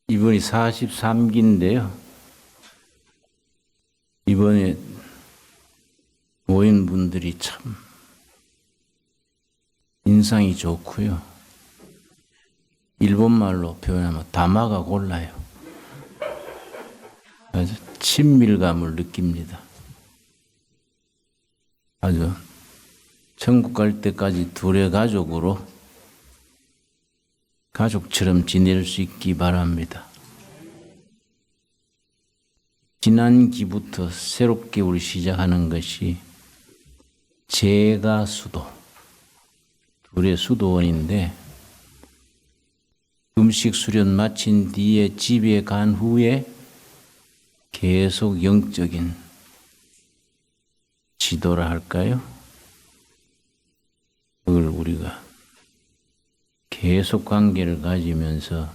이번이 43기인데요. 이번에 모인 분들이 참 인상이 좋고요. 일본말로 표현하면 담화가 골라요. 아주 친밀감을 느낍니다. 아주 천국 갈 때까지 둘의 가족으로 가족처럼 지낼 수 있기 바랍니다. 지난 기부터 새롭게 우리 시작하는 것이 제가수도, 둘의 수도원인데 음식 수련 마친 뒤에 집에 간 후에 계속 영적인 지도라 할까요? 그걸 우리가 계속 관계를 가지면서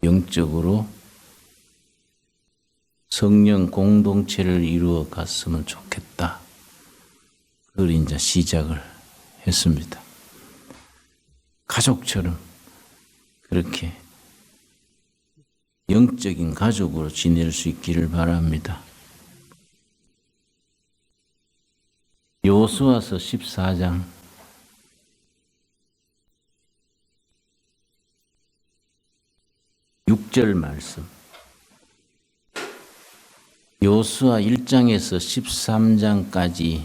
영적으로 성령 공동체를 이루어 갔으면 좋겠다. 그걸 이제 시작을 했습니다. 가족처럼 그렇게 영적인 가족으로 지낼 수 있기를 바랍니다. 여호수아서 14장 6절 말씀. 여호수아 1장에서 13장까지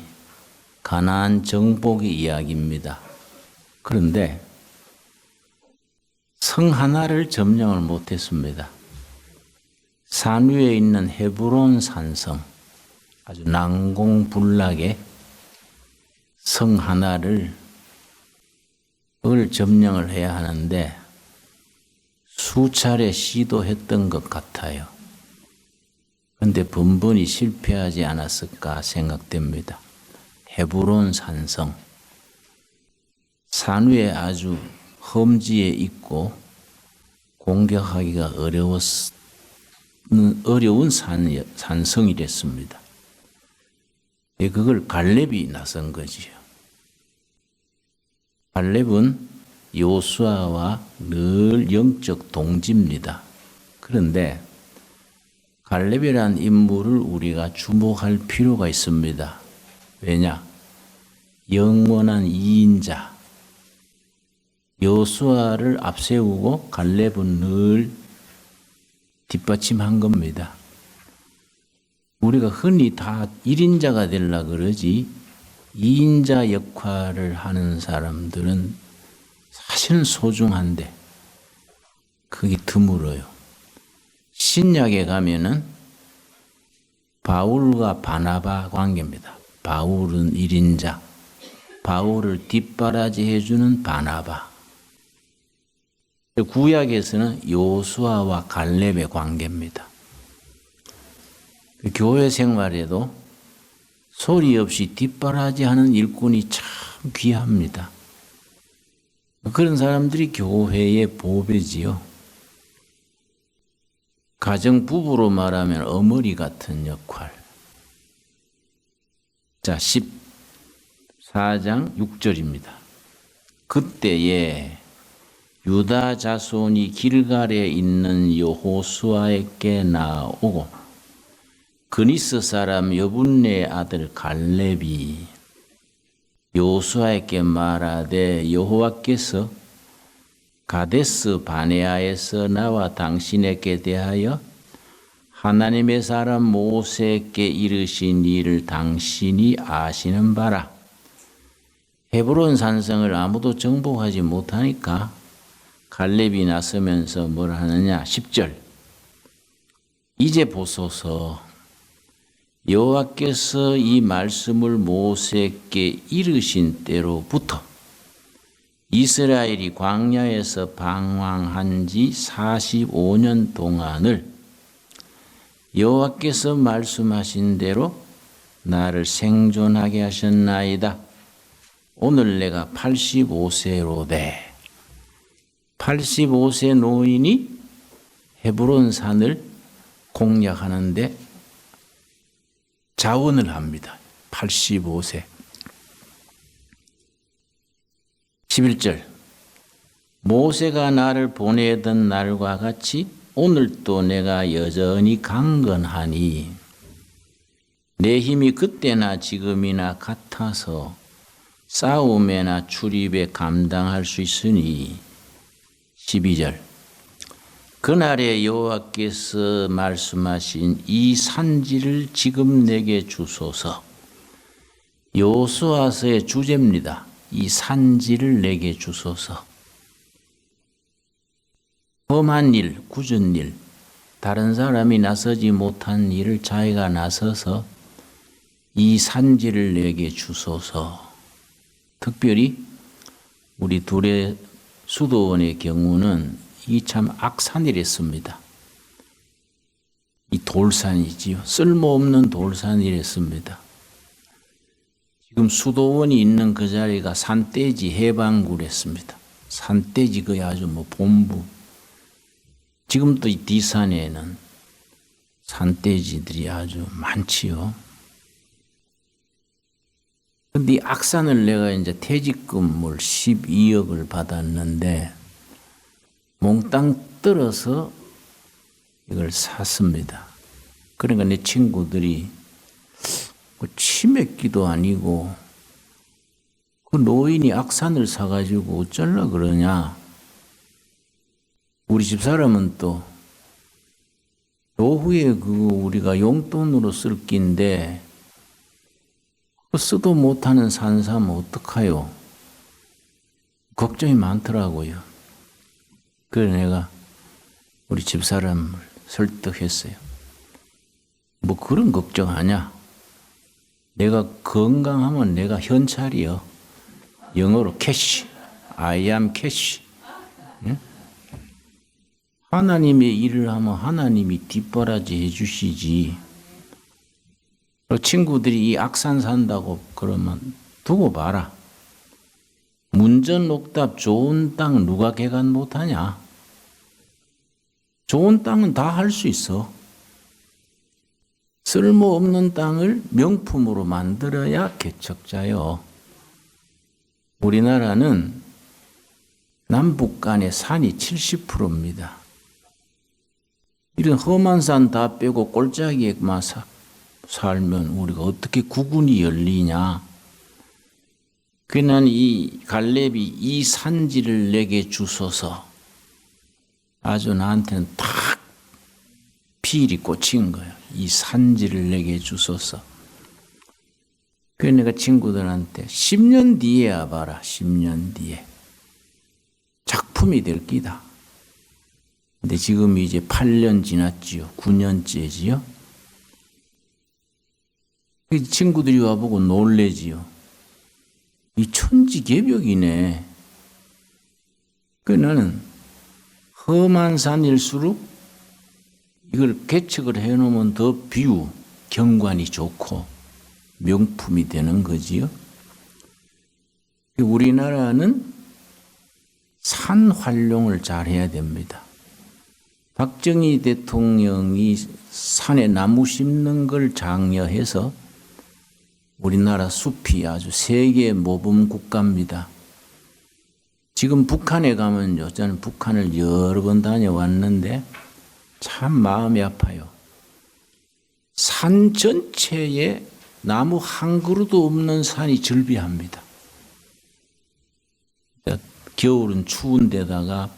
가나안 정복의 이야기입니다. 그런데 성 하나를 점령을 못했습니다. 산 위에 있는 헤브론 산성, 아주 난공불락의 성 하나를 점령을 해야 하는데 수차례 시도했던 것 같아요. 그런데 번번이 실패하지 않았을까 생각됩니다. 헤브론 산성, 산 위에 아주 험지에 있고 공격하기가 어려운 산성이 됐습니다. 그걸 갈렙이 나선 거지요. 갈렙은 여호수아와 늘 영적 동지입니다. 그런데 갈렙이라는 인물을 우리가 주목할 필요가 있습니다. 왜냐? 영원한 2인자 여호수아를 앞세우고 갈렙은 늘 뒷받침한 겁니다. 우리가 흔히 다 1인자가 되려고 그러지 2인자 역할을 하는 사람들은 사실은 소중한데 그게 드물어요. 신약에 가면은 바울과 바나바 관계입니다. 바울은 1인자, 바울을 뒷바라지 해주는 바나바. 구약에서는 여호수아와 갈렙의 관계입니다. 교회 생활에도 소리 없이 뒷바라지하는 일꾼이 참 귀합니다. 그런 사람들이 교회의 보배지요. 가정 부부로 말하면 어머니 같은 역할. 자, 14장 6절입니다. 그때에 유다 자손이 길갈에 있는 여호수아에게 나오고 그니스 사람 여분네 아들 갈렙이 여호수아에게 말하되 여호와께서 가데스 바네아에서 나와 당신에게 대하여 하나님의 사람 모세에게 이르신 일을 당신이 아시는 바라. 헤브론 산성을 아무도 정복하지 못하니까 갈렙이 나서면서 뭘 하느냐? 10절. 이제 보소서 여호와께서 이 말씀을 모세에게 이르신 때로부터 이스라엘이 광야에서 방황한 지 45년 동안을 여호와께서 말씀하신 대로 나를 생존하게 하셨나이다. 오늘 내가 85세로되 85세 노인이 헤브론 산을 공략하는데 자원을 합니다. 85세. 11절 모세가 나를 보내던 날과 같이 오늘도 내가 여전히 강건하니 내 힘이 그때나 지금이나 같아서 싸움에나 출입에 감당할 수 있으니 12절 그날에 여호와께서 말씀하신 이 산지를 지금 내게 주소서. 여호수아서의 주제입니다. 이 산지를 내게 주소서. 험한 일, 굳은 일, 다른 사람이 나서지 못한 일을 자기가 나서서 이 산지를 내게 주소서. 특별히 우리 둘의 수도원의 경우는 이 참 악산이랬습니다. 이 돌산이지요. 쓸모없는 돌산이랬습니다. 지금 수도원이 있는 그 자리가 산돼지 해방구랬습니다. 산돼지 거의 아주 본부. 지금도 이 뒷산에는 산돼지들이 아주 많지요. 근데 이 악산을 내가 이제 퇴직금을 12억을 받았는데 몽땅 떨어서 이걸 샀습니다. 그러니까 내 친구들이 치맥기도 아니고 그 노인이 악산을 사가지고 어쩌려 그러냐. 우리 집사람은 또 노후에 우리가 용돈으로 쓸 끼인데 쓰도 못하는 산 사면 어떡하요? 걱정이 많더라고요. 그래서 내가 우리 집사람을 설득했어요. 뭐 그런 걱정하냐? 내가 건강하면 내가 현찰이요. 영어로 캐시. I am 캐시. 응? 하나님의 일을 하면 하나님이 뒷바라지 해주시지. 친구들이 이 악산 산다고 그러면 두고 봐라. 문전옥답 좋은 땅 누가 개간 못하냐? 좋은 땅은 다 할 수 있어. 쓸모없는 땅을 명품으로 만들어야 개척자요. 우리나라는 남북 간의 산이 70%입니다. 이런 험한 산 다 빼고 꼴짝이에만 살면 우리가 어떻게 국운이 열리냐. 그래서 난 이 갈렙이 이 산지를 내게 주소서. 아주 나한테는 탁 필이 꽂힌 거예요. 이 산지를 내게 주소서. 그래서 내가 친구들한테 10년 뒤에 와봐라. 10년 뒤에. 작품이 될 끼다. 근데 지금 이제 8년 지났지요. 9년째지요. 친구들이 와보고 놀래지요. 이 천지개벽이네. 그래서 나는 험한 산일수록 이걸 개척을 해놓으면 더 뷰, 경관이 좋고 명품이 되는 거지요. 우리나라는 산 활용을 잘 해야 됩니다. 박정희 대통령이 산에 나무 심는 걸 장려해서 우리나라 숲이 아주 세계 모범 국가입니다. 지금 북한에 가면요. 저는 북한을 여러 번 다녀왔는데 참 마음이 아파요. 산 전체에 나무 한 그루도 없는 산이 즐비합니다. 겨울은 추운 데다가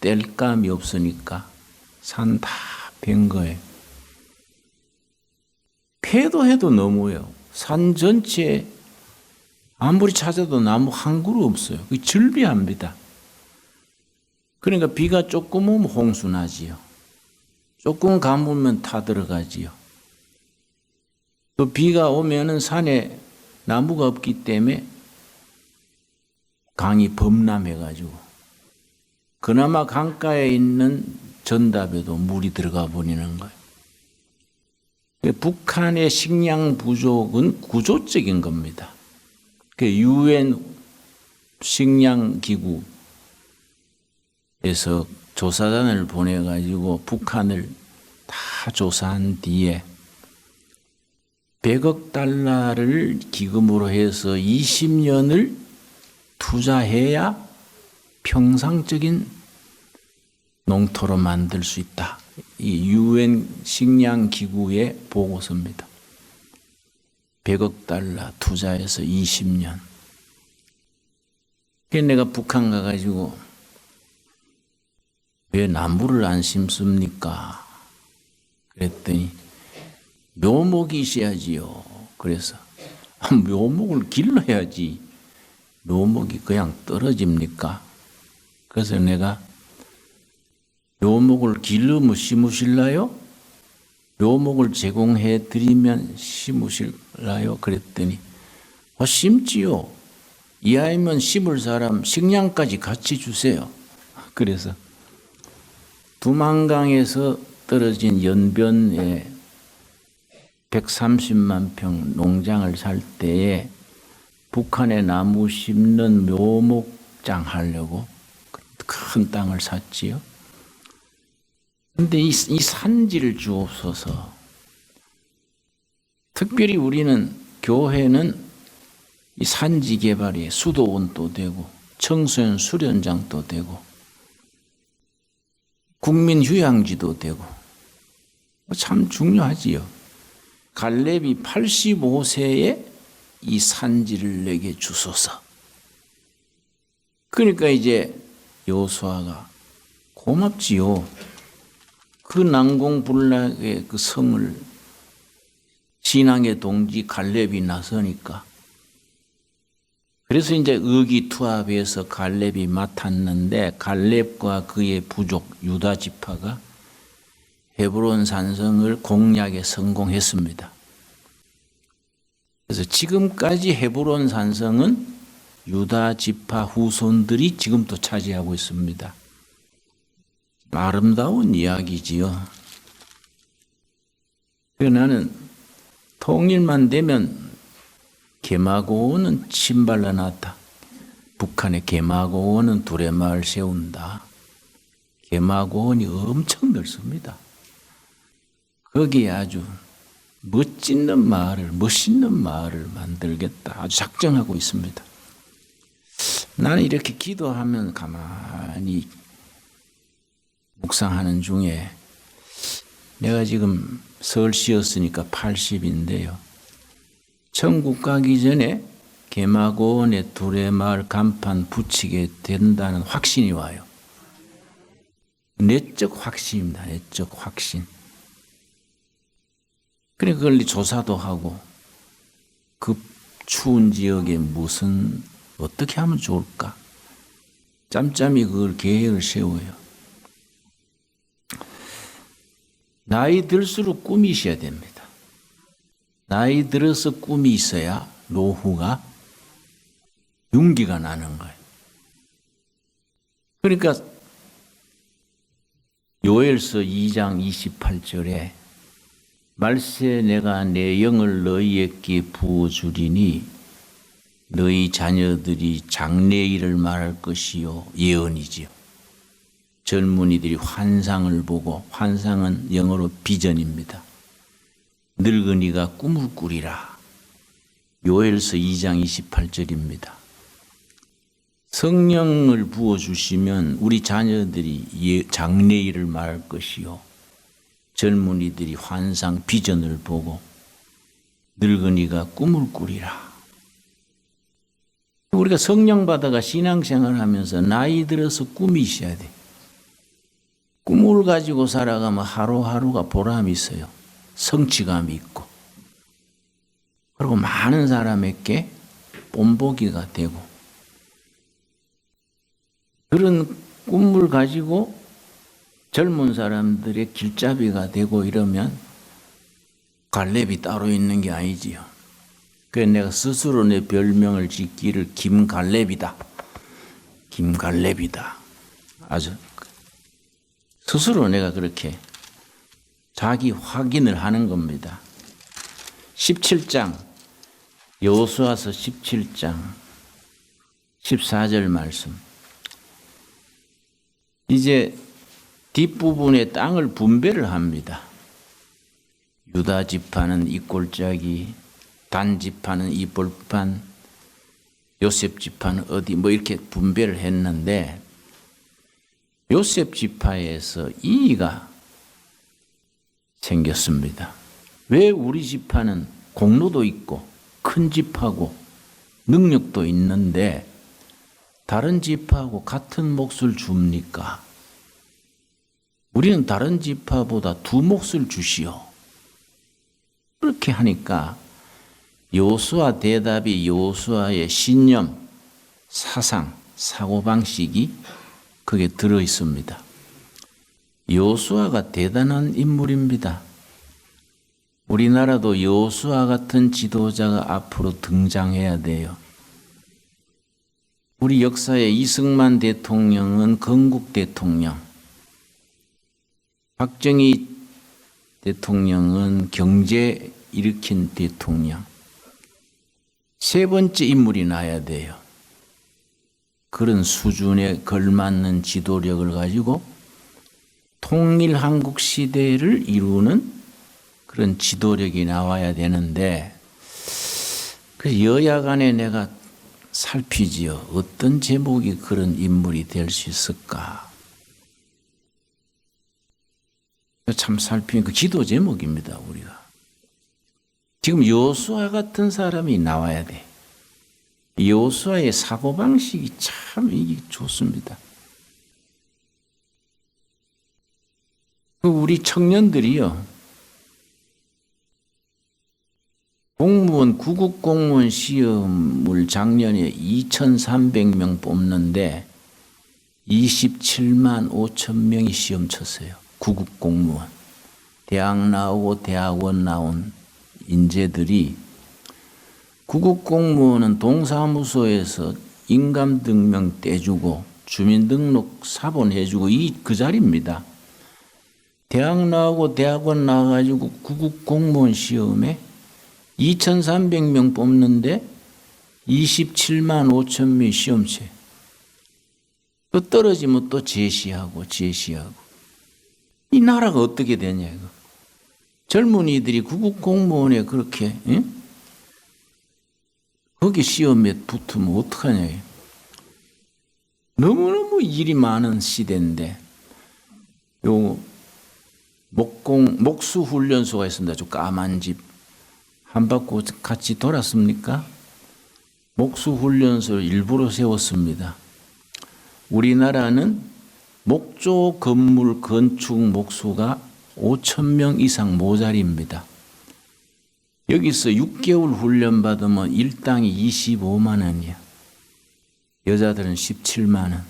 땔감이 없으니까 산 다 벤 거예요. 해도 너무해요. 산 전체에 아무리 찾아도 나무 한 그루 없어요. 즐비합니다. 그러니까 비가 조금 오면 홍수 나지요. 조금 가물면 타 들어가지요. 또 비가 오면은 산에 나무가 없기 때문에 강이 범람해가지고 그나마 강가에 있는 전답에도 물이 들어가 버리는 거예요. 북한의 식량 부족은 구조적인 겁니다. UN 식량기구에서 조사단을 보내가지고 북한을 다 조사한 뒤에 100억 달러를 기금으로 해서 20년을 투자해야 평상적인 농토로 만들 수 있다. 이 UN 식량 기구의 보고서입니다. 100억 달러 투자해서 20년. 그래서 내가 북한 가가지고 왜 나무를 안 심습니까? 그랬더니 묘목이 있어야지요. 그래서 묘목을 길러야지. 묘목이 그냥 떨어집니까? 그래서 내가 묘목을 길르면 심으실라요? 묘목을 제공해 드리면 심으실라요? 그랬더니 심지요. 이하이면 심을 사람 식량까지 같이 주세요. 그래서 두만강에서 떨어진 연변에 130만 평 농장을 살 때에 북한에 나무 심는 묘목장 하려고 큰 땅을 샀지요. 그런데 이 산지를 주옵소서. 특별히 우리는 교회는 이 산지 개발에 수도원도 되고 청소년 수련장도 되고 국민 휴양지도 되고 참 중요하지요. 갈렙이 85세에 이 산지를 내게 주소서. 그러니까 이제 여호수아가 고맙지요. 그 난공불락의 그 성을 신앙의 동지 갈렙이 나서니까. 그래서 이제 의기투합해서 갈렙이 맡았는데 갈렙과 그의 부족 유다 지파가 헤브론 산성을 공략에 성공했습니다. 그래서 지금까지 헤브론 산성은 유다 지파 후손들이 지금도 차지하고 있습니다. 아름다운 이야기지요. 그래서 나는 통일만 되면 개마고원은 침발라놨다. 북한의 개마고원은 두레마을 세운다. 개마고원이 엄청 넓습니다. 거기에 아주 멋있는 마을을 만들겠다. 아주 작정하고 있습니다. 나는 이렇게 기도하면 가만히 묵상하는 중에 내가 지금 서울시였으니까 80인데요. 천국 가기 전에 개마고원에 두레마을 간판 붙이게 된다는 확신이 와요. 내적 확신입니다. 내적 확신. 그래 그걸 조사도 하고 그 추운 지역에 어떻게 하면 좋을까? 짬짬이 그걸 계획을 세워요. 나이 들수록 꿈이 있어야 됩니다. 나이 들어서 꿈이 있어야 노후가 윤기가 나는 거예요. 그러니까 요엘서 2장 28절에 말세 내가 내 영을 너희에게 부어주리니 너희 자녀들이 장래일을 말할 것이요 예언이지요. 젊은이들이 환상을 보고 환상은 영어로 비전입니다. 늙은이가 꿈을 꾸리라. 요엘서 2장 28절입니다. 성령을 부어주시면 우리 자녀들이 장래일을 말할 것이요 젊은이들이 환상 비전을 보고 늙은이가 꿈을 꾸리라. 우리가 성령 받아가 신앙생활을 하면서 나이 들어서 꿈이 있어야 돼. 꿈을 가지고 살아가면 하루하루가 보람이 있어요. 성취감이 있고. 그리고 많은 사람에게 본보기가 되고. 그런 꿈을 가지고 젊은 사람들의 길잡이가 되고 이러면 갈렙이 따로 있는 게 아니지요. 그래서 내가 스스로 내 별명을 짓기를 김갈렙이다. 김갈렙이다. 아주 스스로 내가 그렇게 자기 확인을 하는 겁니다. 17장 여호수아서 17장 14절 말씀. 이제 뒷부분에 땅을 분배를 합니다. 유다 지파는 이 골짜기, 단 지파는 이 벌판, 요셉 지파는 어디 이렇게 분배를 했는데 요셉 지파에서 이의가 생겼습니다. 왜 우리 지파는 공로도 있고 큰 지파고 능력도 있는데 다른 지파하고 같은 몫을 줍니까? 우리는 다른 지파보다 두 몫을 주시오. 그렇게 하니까 여호수아 대답이 여호수아의 신념, 사상, 사고방식이 거기에 들어 있습니다. 여호수아가 대단한 인물입니다. 우리나라도 여호수아 같은 지도자가 앞으로 등장해야 돼요. 우리 역사의 이승만 대통령은 건국 대통령, 박정희 대통령은 경제 일으킨 대통령. 세 번째 인물이 나야 돼요. 그런 수준에 걸맞는 지도력을 가지고 통일 한국 시대를 이루는 그런 지도력이 나와야 되는데, 그 여야 간에 내가 살피지요. 어떤 제목이 그런 인물이 될 수 있을까? 참 살피는 그 기도 제목입니다, 우리가. 지금 여호수아 같은 사람이 나와야 돼. 여호수아의 사고방식이 참 이게 좋습니다. 우리 청년들이요, 공무원, 구급 공무원 시험을 작년에 2,300명 뽑는데 27만 5천 명이 시험 쳤어요. 구급 공무원. 대학 나오고 대학원 나온 인재들이, 구급 공무원은 동사무소에서 인감등명 떼주고 주민등록 사본해주고 그 자리입니다. 대학 나오고 대학원 나와가지고 구급 공무원 시험에 2,300명 뽑는데 27만 5천 명 시험체. 또 떨어지면 또 제시하고. 이 나라가 어떻게 되냐, 이거. 젊은이들이 구급 공무원에 그렇게, 응? 거기 시험에 붙으면 어떡하냐, 이거. 너무너무 일이 많은 시대인데, 목수훈련소가 있습니다. 저 까만 집. 한 바퀴 같이 돌았습니까? 목수훈련소를 일부러 세웠습니다. 우리나라는 목조 건물 건축 목수가 5,000명 이상 모자립니다. 여기서 6개월 훈련 받으면 일당이 25만 원이야. 여자들은 17만 원.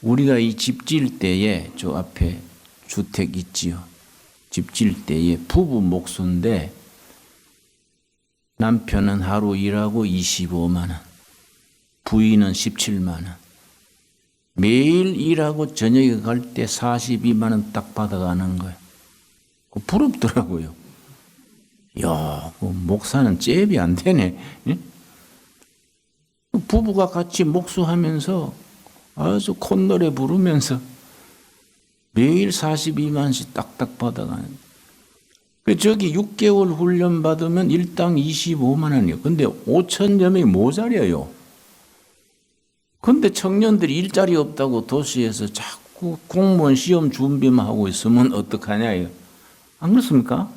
우리가 이 집 지을 때에 저 앞에 주택 있지요. 집 지을 때에 부부 목수인데 남편은 하루 일하고 25만 원, 부인은 17만 원. 매일 일하고 저녁에 갈 때 42만 원 딱 받아가는 거예요. 부럽더라고요. 야, 목사는 잽이 안 되네. 예? 부부가 같이 목수하면서 아주 콧노래 부르면서 매일 42만 원씩 딱딱 받아가는. 저기 6개월 훈련 받으면 일당 25만 원이요. 근데 5천여 명이 모자려요. 근데 청년들이 일자리 없다고 도시에서 자꾸 공무원 시험 준비만 하고 있으면 어떡하냐, 이거. 안 그렇습니까?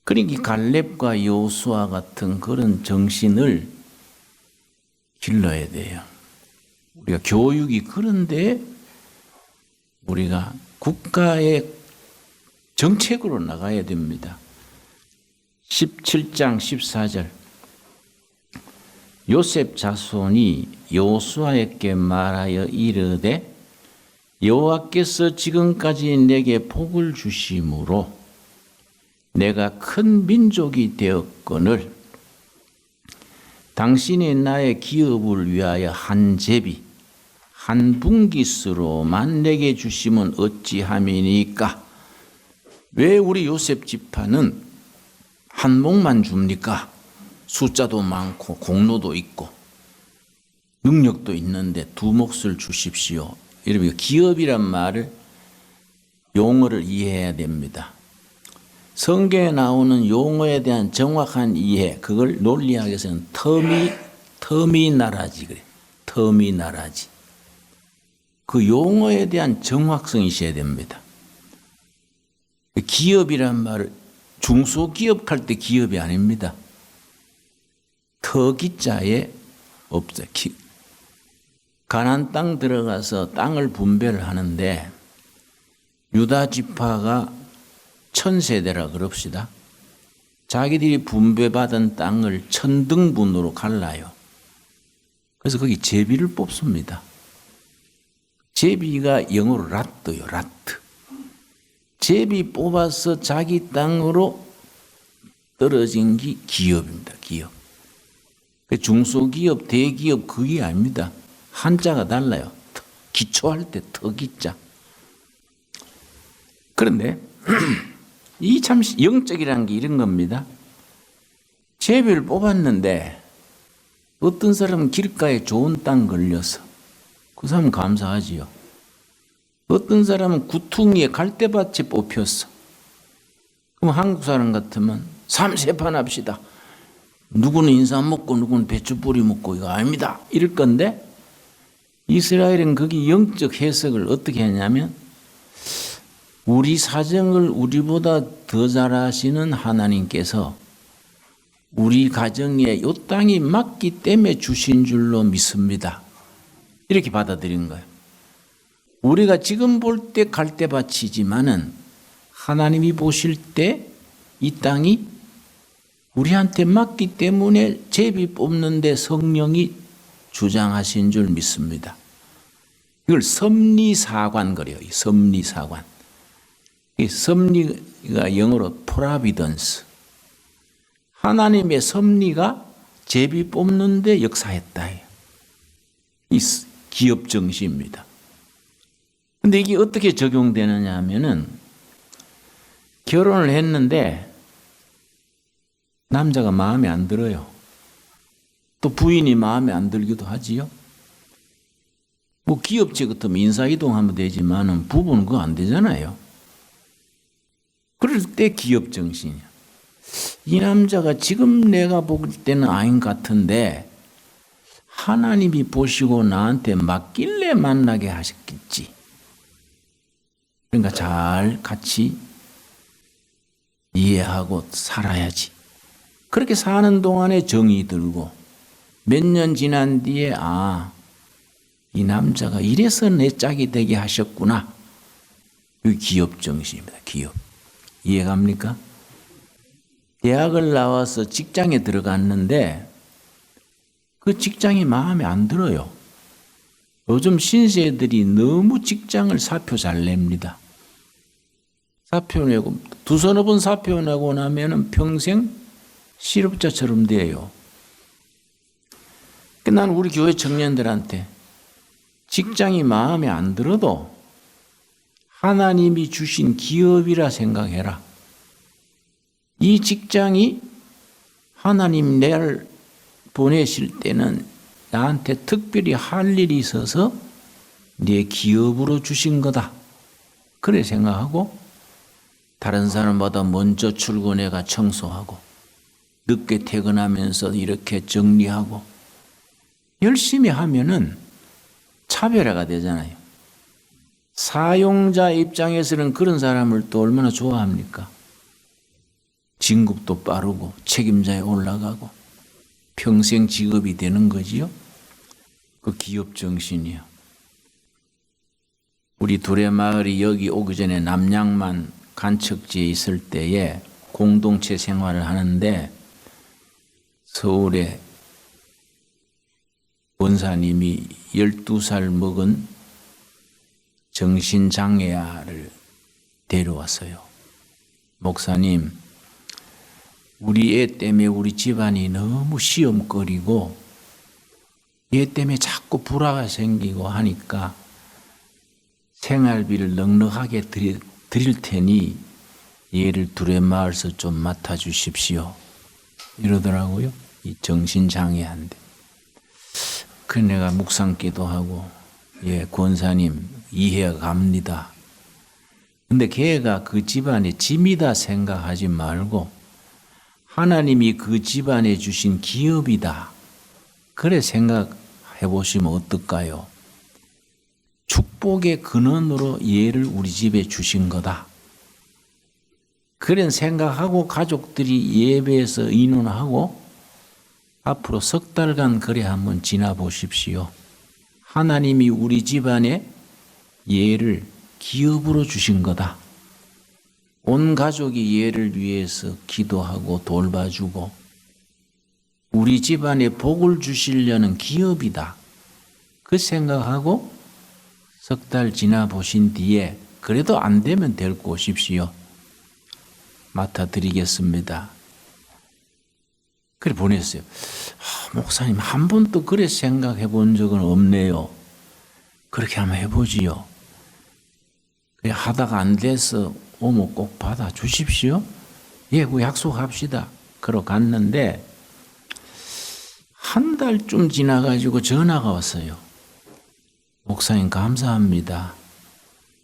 그러니까 갈렙과 여호수아 같은 그런 정신을 길러야 돼요. 우리가 교육이 그런데 우리가 국가의 정책으로 나가야 됩니다. 17장 14절. 요셉 자손이 여호수아에게 말하여 이르되 여호와께서 지금까지 내게 복을 주심으로 내가 큰 민족이 되었거늘 당신이 나의 기업을 위하여 한 제비 한 분깃으로만 내게 주시면 어찌함이니까. 왜 우리 요셉 지파는 한 몫만 줍니까? 숫자도 많고 공로도 있고 능력도 있는데 두 몫을 주십시오. 여러분, 기업이란 말을 용어를 이해해야 됩니다. 성경에 나오는 용어에 대한 정확한 이해, 그걸 논리학에서는 터미나라지 그래. 터미나라지. 그 용어에 대한 정확성이 있어야 됩니다. 기업이란 말을 중소기업 할 때 기업이 아닙니다. 터기자에 없어요. 가나안 땅 들어가서 땅을 분배를 하는데 유다 지파가 1000세대라 그럽시다. 자기들이 분배받은 땅을 1000등분으로 갈라요. 그래서 거기 제비를 뽑습니다. 제비가 영어로 라트요, 라트. 제비 뽑아서 자기 땅으로 떨어진 게 기업입니다, 기업. 중소기업, 대기업 그게 아닙니다. 한자가 달라요. 기초할 때 터기자. 그런데 이 참 영적이라는 게 이런 겁니다. 제비를 뽑았는데 어떤 사람은 길가에 좋은 땅 걸려서 그 사람은 감사하지요. 어떤 사람은 구퉁이에 갈대밭이 뽑혔어. 그럼 한국 사람 같으면 삼세판 합시다. 누구는 인삼 먹고 누구는 배추 뿌리 먹고 이거 아닙니다. 이럴 건데 이스라엘은 거기 영적 해석을 어떻게 하냐면 우리 사정을 우리보다 더 잘 아시는 하나님께서 우리 가정에 이 땅이 맞기 때문에 주신 줄로 믿습니다. 이렇게 받아들이는 거예요. 우리가 지금 볼 때 갈대밭이지만은 하나님이 보실 때 이 땅이 우리한테 맞기 때문에 제비 뽑는데 성령이 주장하신 줄 믿습니다. 이걸 섭리사관 그래요. 섭리사관. 이 섭리가 영어로 providence. 하나님의 섭리가 제비 뽑는데 역사했다. 이 기업 정신입니다. 근데 이게 어떻게 적용되느냐 하면은 결혼을 했는데 남자가 마음에 안 들어요. 또 부인이 마음에 안 들기도 하지요. 뭐 기업체 같으면 인사이동하면 되지만은 부부는 그거 안 되잖아요. 그럴 때 기업 정신이야. 이 남자가 지금 내가 볼 때는 아닌 것 같은데 하나님이 보시고 나한테 맡길래 만나게 하셨겠지. 그러니까 잘 같이 이해하고 살아야지. 그렇게 사는 동안에 정이 들고 몇 년 지난 뒤에 이 남자가 이래서 내 짝이 되게 하셨구나. 이 기업 정신입니다. 기업. 이해갑니까? 대학을 나와서 직장에 들어갔는데 그 직장이 마음에 안 들어요. 요즘 신세들이 너무 직장을 사표 잘 냅니다. 사표 내고 두서너 번 사표 내고 나면은 평생 실업자처럼 돼요. 난 우리 교회 청년들한테 직장이 마음에 안 들어도 하나님이 주신 기업이라 생각해라. 이 직장이 하나님 나를 보내실 때는 나한테 특별히 할 일이 있어서 내 기업으로 주신 거다. 그래 생각하고 다른 사람보다 먼저 출근해가 청소하고 늦게 퇴근하면서 이렇게 정리하고 열심히 하면은 차별화가 되잖아요. 사용자 입장에서는 그런 사람을 또 얼마나 좋아합니까? 진급도 빠르고 책임자에 올라가고 평생 직업이 되는 거지요. 그 기업 정신이요. 우리 두레마을이 여기 오기 전에 남양만 간척지에 있을 때에 공동체 생활을 하는데 서울에 원사님이 12살 먹은 정신장애아를 데려왔어요. 목사님, 우리 애 때문에 우리 집안이 너무 시험거리고 얘 때문에 자꾸 불화가 생기고 하니까 생활비를 넉넉하게 드릴 테니 얘를 두레마을서 좀 맡아주십시오. 이러더라고요. 이 정신장애한데. 그 내가 묵상기도 하고 권사님 이해가 갑니다. 근데 걔가 그 집안의 짐이다 생각하지 말고 하나님이 그 집안에 주신 기업이다. 그래 생각해 보시면 어떨까요? 축복의 근원으로 예를 우리 집에 주신 거다. 그런 생각하고 가족들이 예배에서 의논하고 앞으로 석 달간 그래 한번 지나 보십시오. 하나님이 우리 집안에 예를 기업으로 주신 거다. 온 가족이 예를 위해서 기도하고 돌봐주고 우리 집안에 복을 주시려는 기업이다. 그 생각하고 석 달 지나 보신 뒤에 그래도 안 되면 데리고 오십시오. 맡아드리겠습니다. 그래 보냈어요. 목사님 한 번도 그래 생각해 본 적은 없네요. 그렇게 한번 해보지요. 그래 하다가 안 돼서 오면 꼭 받아 주십시오. 예, 그 약속합시다. 그러 갔는데 한 달쯤 지나가지고 전화가 왔어요. 목사님 감사합니다.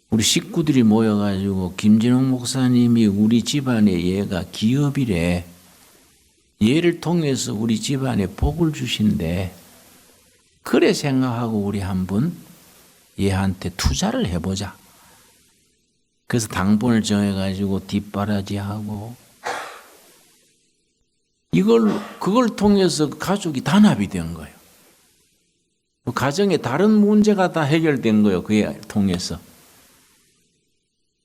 우리 식구들이 모여가지고 김진홍 목사님이 우리 집안에 얘가 기업이래. 얘를 통해서 우리 집안에 복을 주신대. 그래 생각하고 우리 한번 얘한테 투자를 해보자. 그래서 당번을 정해가지고 뒷바라지하고 그걸 통해서 가족이 단합이 된 거예요. 가정에 다른 문제가 다 해결된 거예요. 그에 통해서.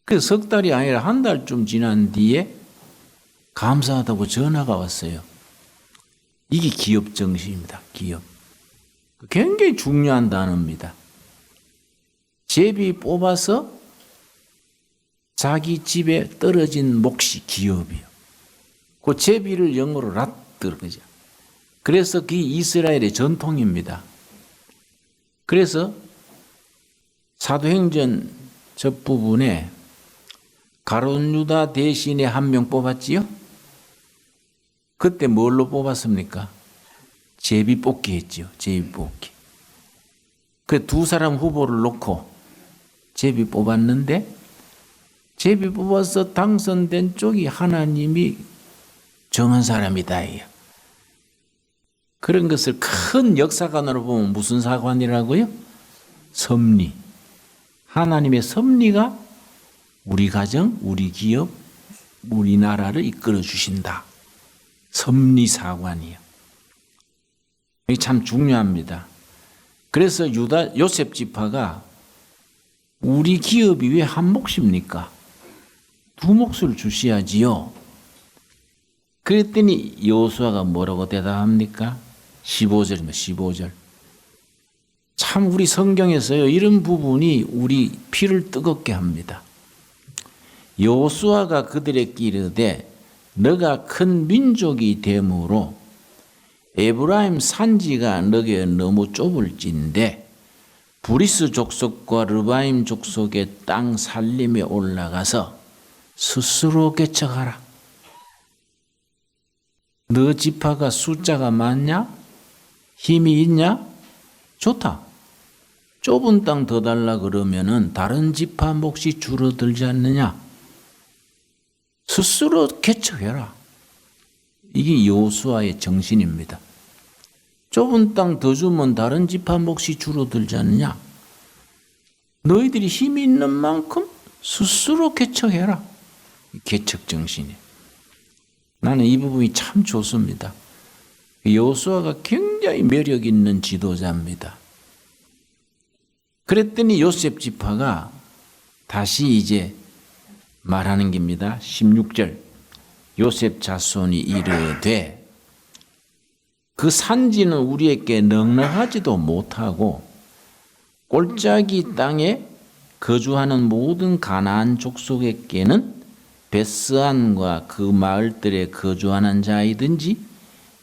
그래서 석 달이 아니라 한 달쯤 지난 뒤에 감사하다고 전화가 왔어요. 이게 기업 정신입니다. 기업. 굉장히 중요한 단어입니다. 제비 뽑아서 자기 집에 떨어진 몫이 기업이에요. 그 제비를 영어로 라트 그죠. 그래서 그게 이스라엘의 전통입니다. 그래서 사도행전 첫 부분에 가룟 유다 대신에 한 명 뽑았지요? 그때 뭘로 뽑았습니까? 제비 뽑기 했지요. 제비 뽑기. 그 두 사람 후보를 놓고 제비 뽑았는데 제비 뽑아서 당선된 쪽이 하나님이 정한 사람이다. 그런 것을 큰 역사관으로 보면 무슨 사관이라고요? 섭리. 하나님의 섭리가 우리 가정, 우리 기업, 우리나라를 이끌어 주신다. 섭리사관이요. 이게 참 중요합니다. 그래서 요셉 지파가 우리 기업이 왜 한 몫입니까? 두 몫을 주셔야지요. 그랬더니 여호수아가 뭐라고 대답합니까? 15절입니다. 15절. 참 우리 성경에서요 이런 부분이 우리 피를 뜨겁게 합니다. 여호수아가 그들에게 이르되 너가 큰 민족이 되므로 에브라임 산지가 너게 너무 좁을진데 브리스 족속과 르바임 족속의 땅 살림에 올라가서 스스로 개척하라. 너 지파가 숫자가 많냐? 힘이 있냐? 좋다. 좁은 땅 더 달라 그러면은 다른 지파 몫이 줄어들지 않느냐? 스스로 개척해라. 이게 여호수아의 정신입니다. 좁은 땅 더 주면 다른 지파 몫이 줄어들지 않느냐? 너희들이 힘이 있는 만큼 스스로 개척해라. 개척 정신이에요. 나는 이 부분이 참 좋습니다. 여호수아가 굉장히 매력 있는 지도자입니다. 그랬더니 요셉 지파가 다시 이제 말하는 겁니다. 16절. 요셉 자손이 이르되 그 산지는 우리에게 넉넉하지도 못하고 골짜기 땅에 거주하는 모든 가나안 족속에게는 베스안과 그 마을들에 거주하는 자이든지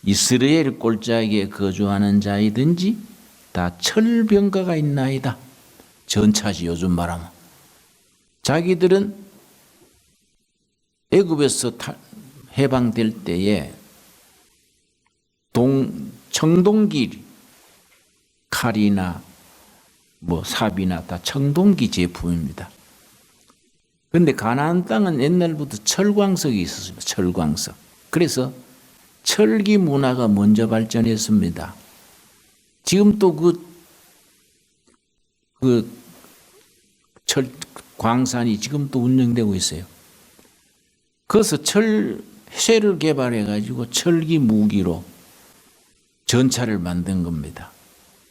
이스라엘 골짜기에 거주하는 자이든지 다 철병가가 있나이다. 전차지 요즘 말하면. 자기들은 애굽에서 해방될 때에 청동기 칼이나 삽이나 다 청동기 제품입니다. 그런데 가나안 땅은 옛날부터 철광석이 있었습니다. 철광석. 그래서 철기 문화가 먼저 발전했습니다. 지금 또 광산이 지금도 운영되고 있어요. 그래서 쇠를 개발해 가지고 철기 무기로 전차를 만든 겁니다.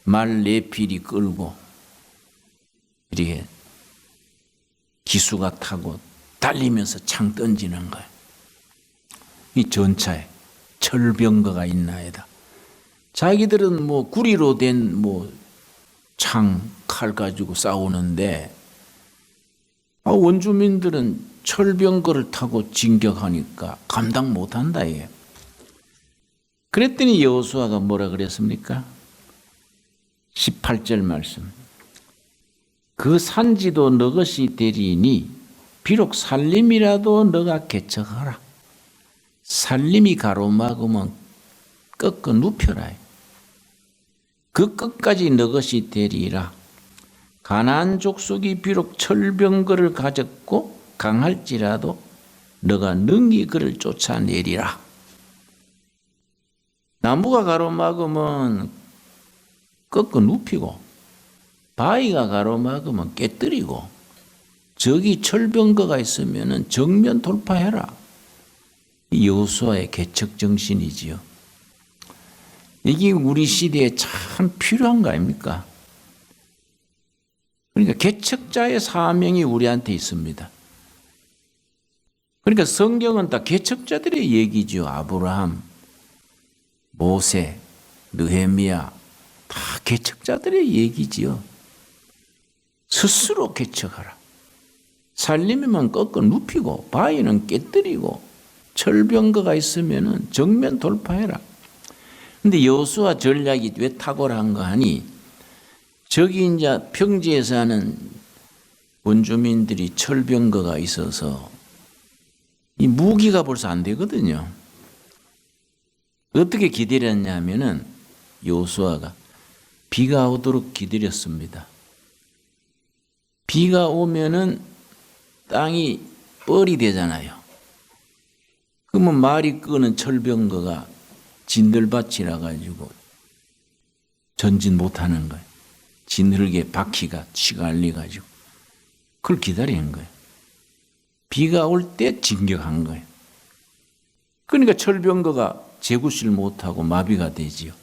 말 4필이 끌고 이렇게 기수가 타고 달리면서 창 던지는 거예요. 이 전차에 철병거가 있나이다. 자기들은 뭐 구리로 된 뭐 창, 칼 가지고 싸우는데 원주민들은 철병거를 타고 진격하니까 감당 못한다 이게. 그랬더니 여호수아가 뭐라 그랬습니까? 18절 말씀. 그 산지도 너 것이 되리니 비록 살림이라도 너가 개척하라. 살림이 가로막으면 꺾어 눕혀라. 그 끝까지 너 것이 되리라. 가나안 족속이 비록 철병거를 가졌고 강할지라도 너가 능히 그를 쫓아내리라. 나무가 가로막으면 꺾어 눕히고 바위가 가로막으면 깨뜨리고 저기 철병거가 있으면 정면 돌파해라. 여호수아의 개척 정신이지요. 이게 우리 시대에 참 필요한 거 아닙니까? 그러니까 개척자의 사명이 우리한테 있습니다. 그러니까 성경은 다 개척자들의 얘기죠. 아브라함, 모세, 느헤미야 다 개척자들의 얘기지요. 스스로 개척하라. 살림이면 꺾어 눕히고 바위는 깨뜨리고 철병거가 있으면 정면 돌파해라. 근데 여호수아 전략이 왜 탁월한가 하니 저기 이제 평지에 사는 원주민들이 철병거가 있어서 이 무기가 벌써 안 되거든요. 어떻게 기다렸냐면은 여호수아가 비가 오도록 기다렸습니다. 비가 오면은 땅이 뻘이 되잖아요. 그러면 말이 끄는 철병거가 진들밭이라 가지고 전진 못하는 거예요. 진흙에 바퀴가 치갈려 가지고 그걸 기다리는 거예요. 비가 올 때 진격한 거예요. 그러니까 철병거가 재구실 못하고 마비가 되지요.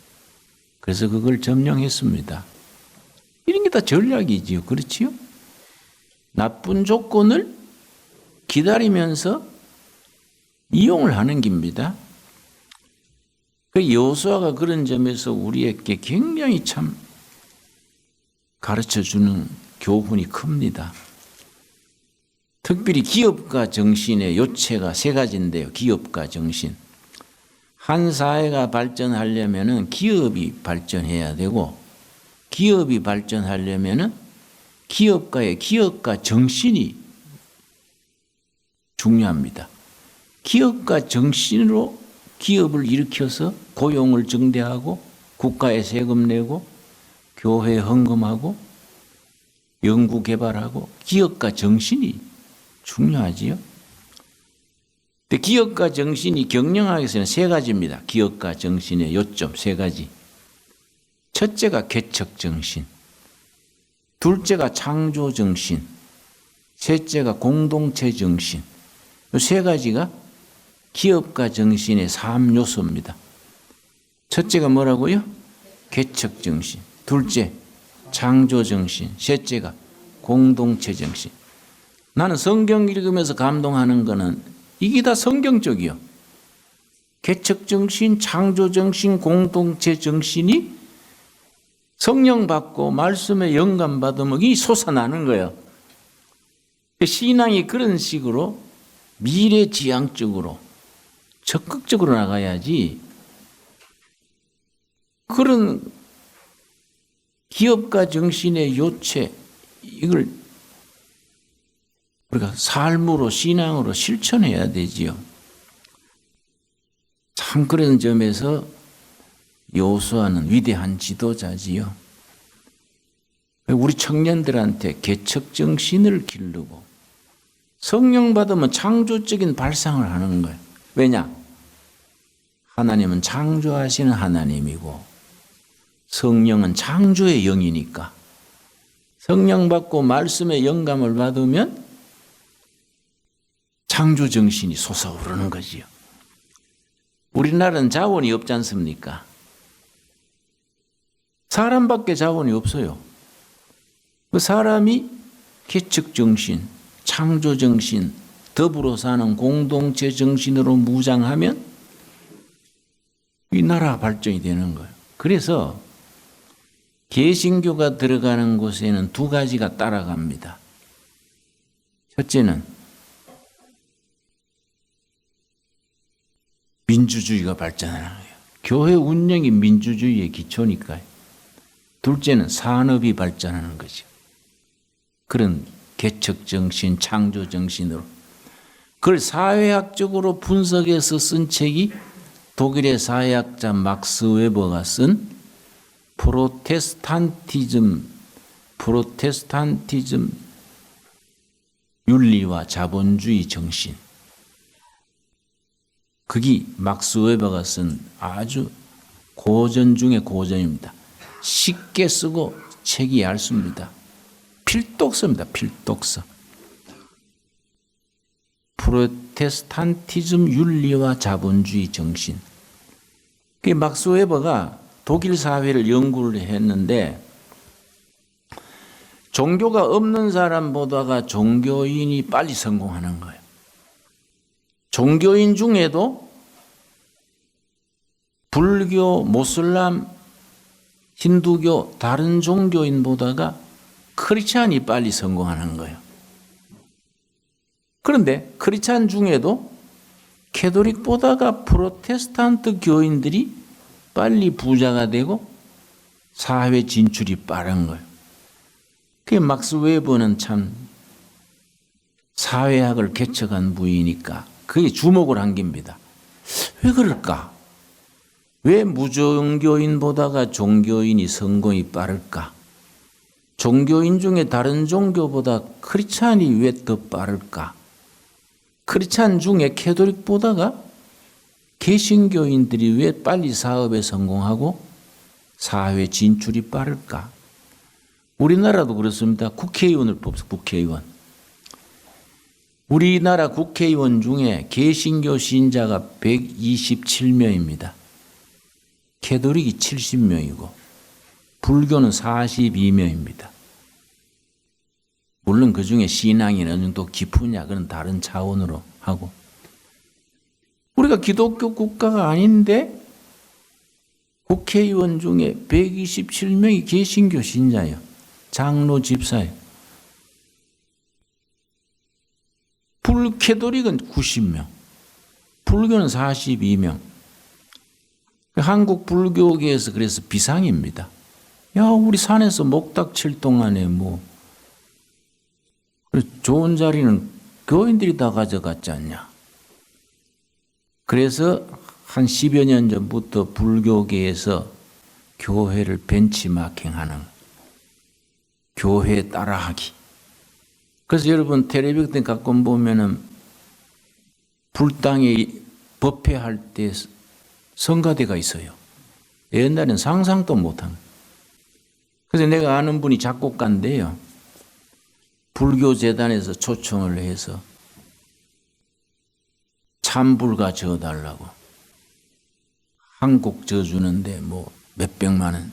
그래서 그걸 점령했습니다. 이런 게 다 전략이지요. 그렇지요? 나쁜 조건을 기다리면서 이용을 하는 겁니다. 그 여호수아가 그런 점에서 우리에게 굉장히 참 가르쳐주는 교훈이 큽니다. 특별히 기업가 정신의 요체가 3가지인데요. 기업가 정신. 한 사회가 발전하려면은 기업이 발전해야 되고, 기업이 발전하려면은 기업가의 기업가 정신이 중요합니다. 기업가 정신으로 기업을 일으켜서 고용을 증대하고 국가에 세금 내고 교회에 헌금하고 연구 개발하고 기업가 정신이 중요하지요. 근데 기업가 정신이 경영하기 위해서는 3가지입니다. 기업가 정신의 요점 3가지. 첫째가 개척 정신, 둘째가 창조 정신, 셋째가 공동체 정신. 이 3가지가 기업가 정신의 3요소입니다. 첫째가 뭐라고요? 개척 정신. 둘째, 창조 정신. 셋째가 공동체 정신. 나는 성경 읽으면서 감동하는 거는 이게 다 성경적이요. 개척 정신, 창조 정신, 공동체 정신이 성령 받고 말씀에 영감 받으면 이 솟아나는 거예요. 신앙이 그런 식으로 미래지향적으로 적극적으로 나가야지 그런 기업가 정신의 요체 이걸 우리가 삶으로 신앙으로 실천해야 되지요. 참 그런 점에서 여호수아는 위대한 지도자지요. 우리 청년들한테 개척 정신을 기르고 성령 받으면 창조적인 발상을 하는 거예요. 왜냐? 하나님은 창조하시는 하나님이고 성령은 창조의 영이니까 성령 받고 말씀의 영감을 받으면 창조 정신이 솟아오르는 거지요. 우리나라는 자원이 없지 않습니까? 사람밖에 자원이 없어요. 그 사람이 개척 정신, 창조 정신, 더불어 사는 공동체 정신으로 무장하면 이 나라가 발전이 되는 거예요. 그래서 개신교가 들어가는 곳에는 두 가지가 따라갑니다. 첫째는 민주주의가 발전하는 거예요. 교회 운영이 민주주의의 기초니까요. 둘째는 산업이 발전하는 거죠. 그런 개척 정신, 창조 정신으로. 그걸 사회학적으로 분석해서 쓴 책이 독일의 사회학자 막스 웨버가 쓴 프로테스탄티즘 윤리와 자본주의 정신. 그게 막스 웨버가 쓴 아주 고전 중의 고전입니다. 쉽게 쓰고 책이 얇습니다. 필독서입니다. 필독서. 프로테스탄티즘 윤리와 자본주의 정신. 그 막스 웨버가 독일 사회를 연구를 했는데 종교가 없는 사람보다가 종교인이 빨리 성공하는 거예요. 종교인 중에도 불교, 모슬람, 힌두교 다른 종교인보다가 크리스찬이 빨리 성공하는 거예요. 그런데 크리스찬 중에도 캐톨릭보다가 프로테스탄트 교인들이 빨리 부자가 되고 사회 진출이 빠른 거예요. 그게 막스 웨버는 참 사회학을 개척한 부이니까 그게 주목을 한 겁니다. 왜 그럴까? 왜 무종교인보다가 종교인이 성공이 빠를까? 종교인 중에 다른 종교보다 크리스찬이 왜 더 빠를까? 크리스찬 중에 캐톨릭보다가 개신교인들이 왜 빨리 사업에 성공하고 사회 진출이 빠를까? 우리나라도 그렇습니다. 국회의원을 뽑습니다. 국회의원. 우리나라 국회의원 중에 개신교 신자가 127명입니다. 캐톨릭이 70명이고 불교는 42명입니다. 물론 그 중에 신앙이 어느 정도 깊으냐 그건 다른 차원으로 하고 우리가 기독교 국가가 아닌데 국회의원 중에 127명이 개신교 신자예요. 장로 집사예요. 불캐톨릭은 90명, 불교는 42명. 한국 불교계에서 그래서 비상입니다. 야, 우리 산에서 목닥 칠 동안에 뭐 좋은 자리는 교인들이 다 가져갔지 않냐. 그래서 한 10여 년 전부터 불교계에서 교회를 벤치마킹하는 교회 따라하기. 그래서 여러분 텔레비전 때 가끔 보면은 불당에 법회할 때 성가대가 있어요. 옛날엔 상상도 못한. 그래서 내가 아는 분이 작곡가인데요. 불교재단에서 초청을 해서 참불가 저어달라고 한 곡 저어주는데 뭐 몇백만 원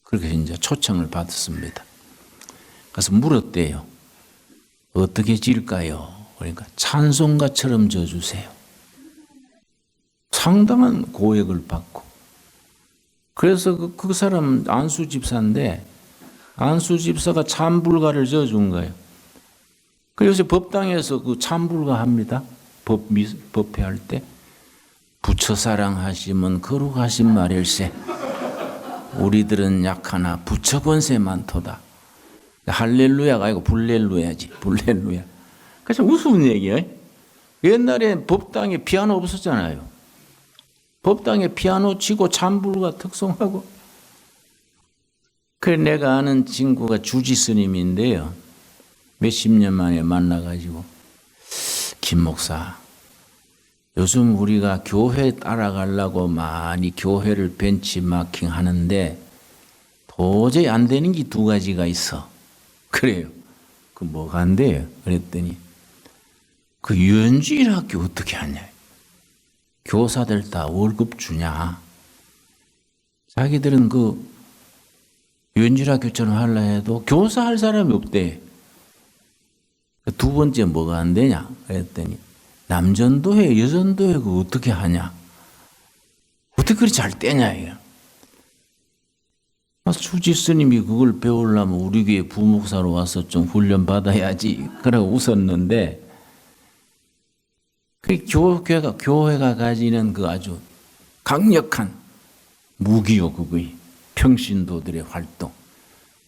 그렇게 이제 초청을 받았습니다. 그래서 물었대요. 어떻게 지을까요? 그러니까 찬송가처럼 저어주세요. 상당한 고액을 받고. 그래서 그 사람은 안수 집사인데 안수 집사가 참불가를 저어준 거예요. 그래서 법당에서 그 참불가 합니다. 법회할 때. 부처 사랑하시면 거룩하신 말일세. 우리들은 약하나 부처 권세 많도다. 할렐루야가 아니고 불렐루야지. 불렐루야. 그래서 우스운 얘기예요. 옛날에 법당에 피아노 없었잖아요. 법당에 피아노 치고 참불가 특송하고. 그래 내가 아는 친구가 주지 스님인데요. 몇십 년 만에 만나가지고 김 목사 요즘 우리가 교회 따라가려고 많이 교회를 벤치마킹 하는데 도저히 안 되는 게 두 가지가 있어. 그래요. 그 뭐가 안 돼요? 그랬더니 그 유엔주일 학교 어떻게 하냐? 교사들 다 월급 주냐? 자기들은 그 유엔주일 학교처럼 하려 해도 교사 할 사람이 없대. 두 번째 뭐가 안 되냐? 그랬더니 남전도회, 여전도회 그거 어떻게 하냐? 어떻게 그리 잘 떼냐 이거. 수지 스님이 그걸 배우려면 우리 교회 부목사로 와서 좀 훈련 받아야지. 그러고 웃었는데 그 교회가 가지는 그 아주 강력한 무기요 그거이 평신도들의 활동.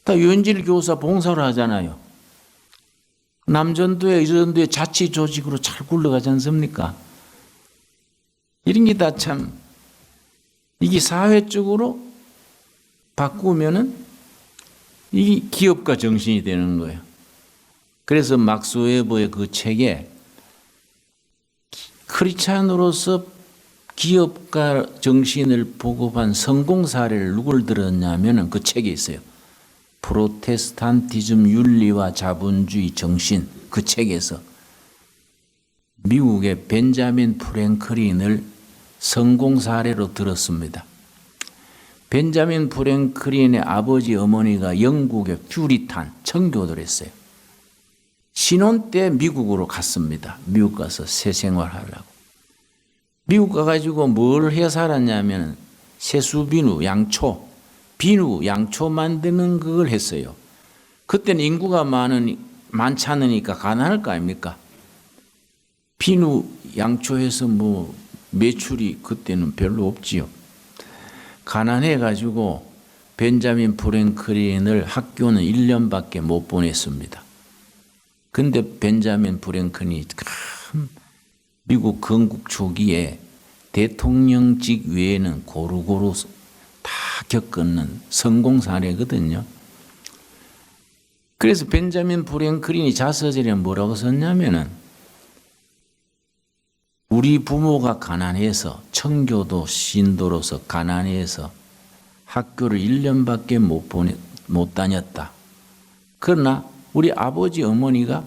다 유엔주일 교사 봉사를 하잖아요. 남전도회, 여전도회 자치 조직으로 잘 굴러가지 않습니까? 이런 게 다 참 이게 사회적으로 바꾸면은 이 기업가 정신이 되는 거예요. 그래서 막스 웨버의 그 책에 크리스찬으로서 기업가 정신을 보급한 성공 사례를 누굴 들었냐면은 그 책에 있어요. 프로테스탄티즘 윤리와 자본주의 정신 그 책에서 미국의 벤자민 프랭클린을 성공 사례로 들었습니다. 벤자민 프랭클린의 아버지 어머니가 영국의 퓨리탄 청교도랬어요. 신혼 때 미국으로 갔습니다. 미국 가서 새 생활하려고. 미국 가가지고 뭘 해 살았냐면 세수비누, 양초, 비누, 양초 만드는 그걸 했어요. 그때는 인구가 많지 않으니까 가난할 거 아닙니까? 비누, 양초해서 뭐 매출이 그때는 별로 없지요. 가난해가지고 벤자민 프랭클린을 학교는 1년밖에 못 보냈습니다. 근데 벤자민 프랭클린이 참 미국 건국 초기에 대통령직 외에는 고루고루 다 겪는 성공 사례거든요. 그래서 벤자민 프랭클린이 자서전에 뭐라고 썼냐면은 우리 부모가 가난해서 청교도 신도로서 가난해서 학교를 1년밖에 못 다녔다. 그러나 우리 아버지 어머니가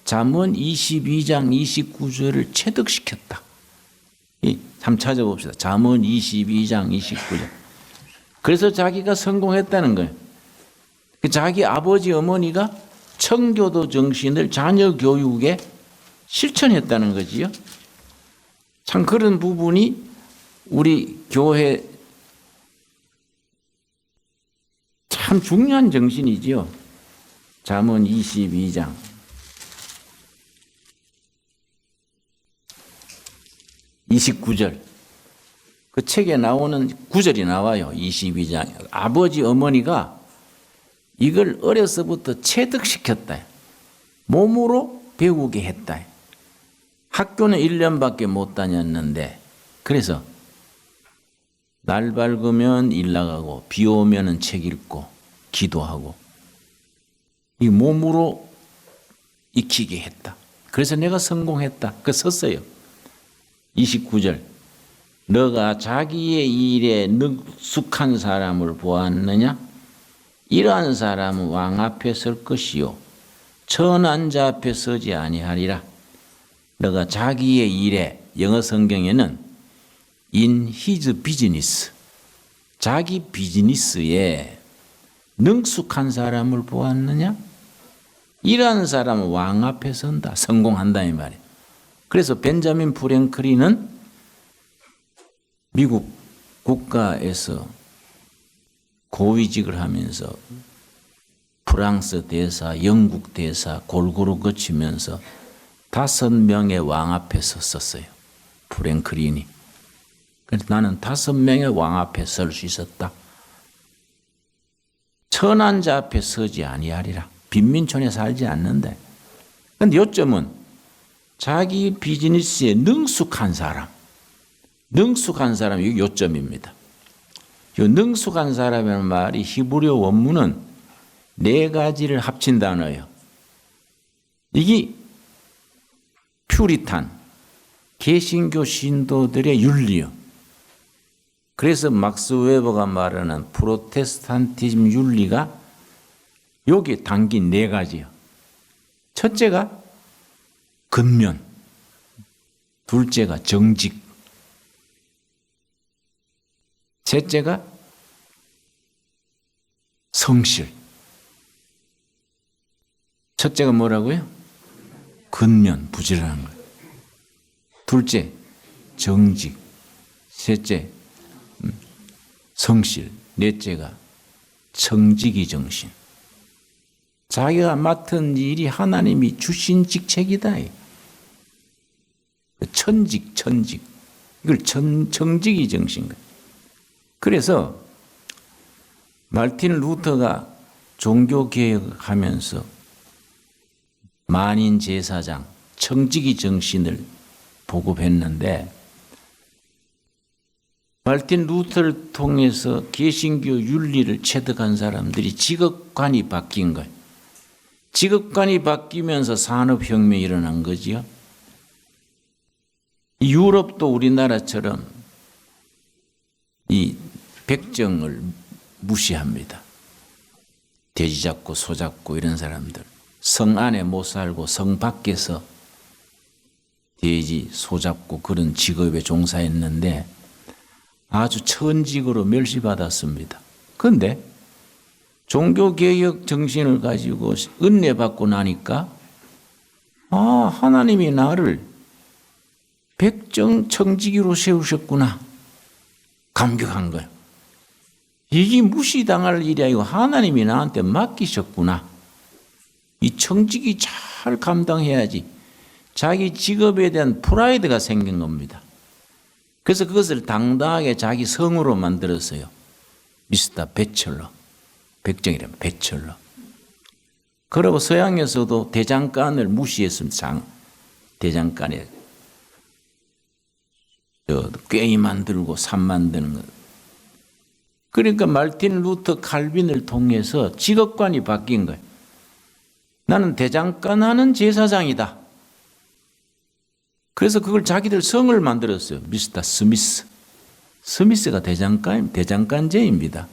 잠언 22장 29절을 체득시켰다. 한번 찾아봅시다. 잠언 22장 29절. 그래서 자기가 성공했다는 거예요. 자기 아버지 어머니가 청교도 정신을 자녀 교육에 실천했다는 거지요. 참 그런 부분이 우리 교회 참 중요한 정신이지요. 잠언 22장 29절 그 책에 나오는 구절이 나와요. 22장 아버지 어머니가 이걸 어려서부터 체득시켰다. 몸으로 배우게 했다. 학교는 1년밖에 못 다녔는데 그래서 날 밝으면 일 나가고 비 오면은 책 읽고 기도하고 이 몸으로 익히게 했다. 그래서 내가 성공했다. 그 썼어요. 29절 너가 자기의 일에 능숙한 사람을 보았느냐? 이러한 사람은 왕 앞에 설 것이요 천한 자 앞에 서지 아니하리라. 너가 자기의 일에 영어 성경에는 in his business 자기 비즈니스에 능숙한 사람을 보았느냐? 이러한 사람은 왕 앞에 선다. 성공한다 이 말이에요. 그래서 벤자민 프랭클린은 미국 국가에서 고위직을 하면서 프랑스 대사, 영국 대사 골고루 거치면서 5명의 왕 앞에 섰었어요. 프랭클린이. 그래서 나는 5명의 왕 앞에 설 수 있었다. 천한 자 앞에 서지 아니하리라. 빈민촌에 살지 않는데. 그런데 요점은 자기 비즈니스에 능숙한 사람. 능숙한 사람이 요점입니다. 이 능숙한 사람이라는 말이 히브리어 원문은 4가지를 합친 단어예요. 이게 퓨리탄, 개신교 신도들의 윤리요. 그래서 막스 웨버가 말하는 프로테스탄티즘 윤리가 여기에 담긴 네 가지요. 첫째가 근면, 둘째가 정직, 셋째가 성실. 첫째가 뭐라고요? 근면, 부지런한 것. 둘째, 정직. 셋째, 성실. 넷째가 청지기 정신. 자기가 맡은 일이 하나님이 주신 직책이다. 천직. 이걸 청지기 정신. 그래서 마르틴 루터가 종교개혁하면서 만인 제사장, 청지기 정신을 보급했는데 마르틴 루터를 통해서 개신교 윤리를 체득한 사람들이 직업관이 바뀐 거예요. 직업관이 바뀌면서 산업혁명이 일어난 거지요. 유럽도 우리나라처럼 이 백정을 무시합니다. 돼지 잡고 소 잡고 이런 사람들. 성 안에 못 살고 성 밖에서 돼지, 소 잡고 그런 직업에 종사했는데 아주 천직으로 멸시받았습니다. 그런데 종교개혁 정신을 가지고 은혜 받고 나니까 하나님이 나를 백정 청지기로 세우셨구나. 감격한 거예요. 이게 무시당할 일이 아니고 하나님이 나한테 맡기셨구나. 이 청지기 잘 감당해야지. 자기 직업에 대한 프라이드가 생긴 겁니다. 그래서 그것을 당당하게 자기 성으로 만들었어요. 미스터 배철러. 백정이라면 배철러. 그리고 서양에서도 대장간을 무시했습니다. 대장간에 꾀 만들고 산 만드는 것. 그러니까 마르틴 루터 칼빈을 통해서 직업관이 바뀐 거예요. 나는 대장간하는 제사장이다. 그래서 그걸 자기들 성을 만들었어요. 미스터 스미스. 스미스가 대장간제입니다.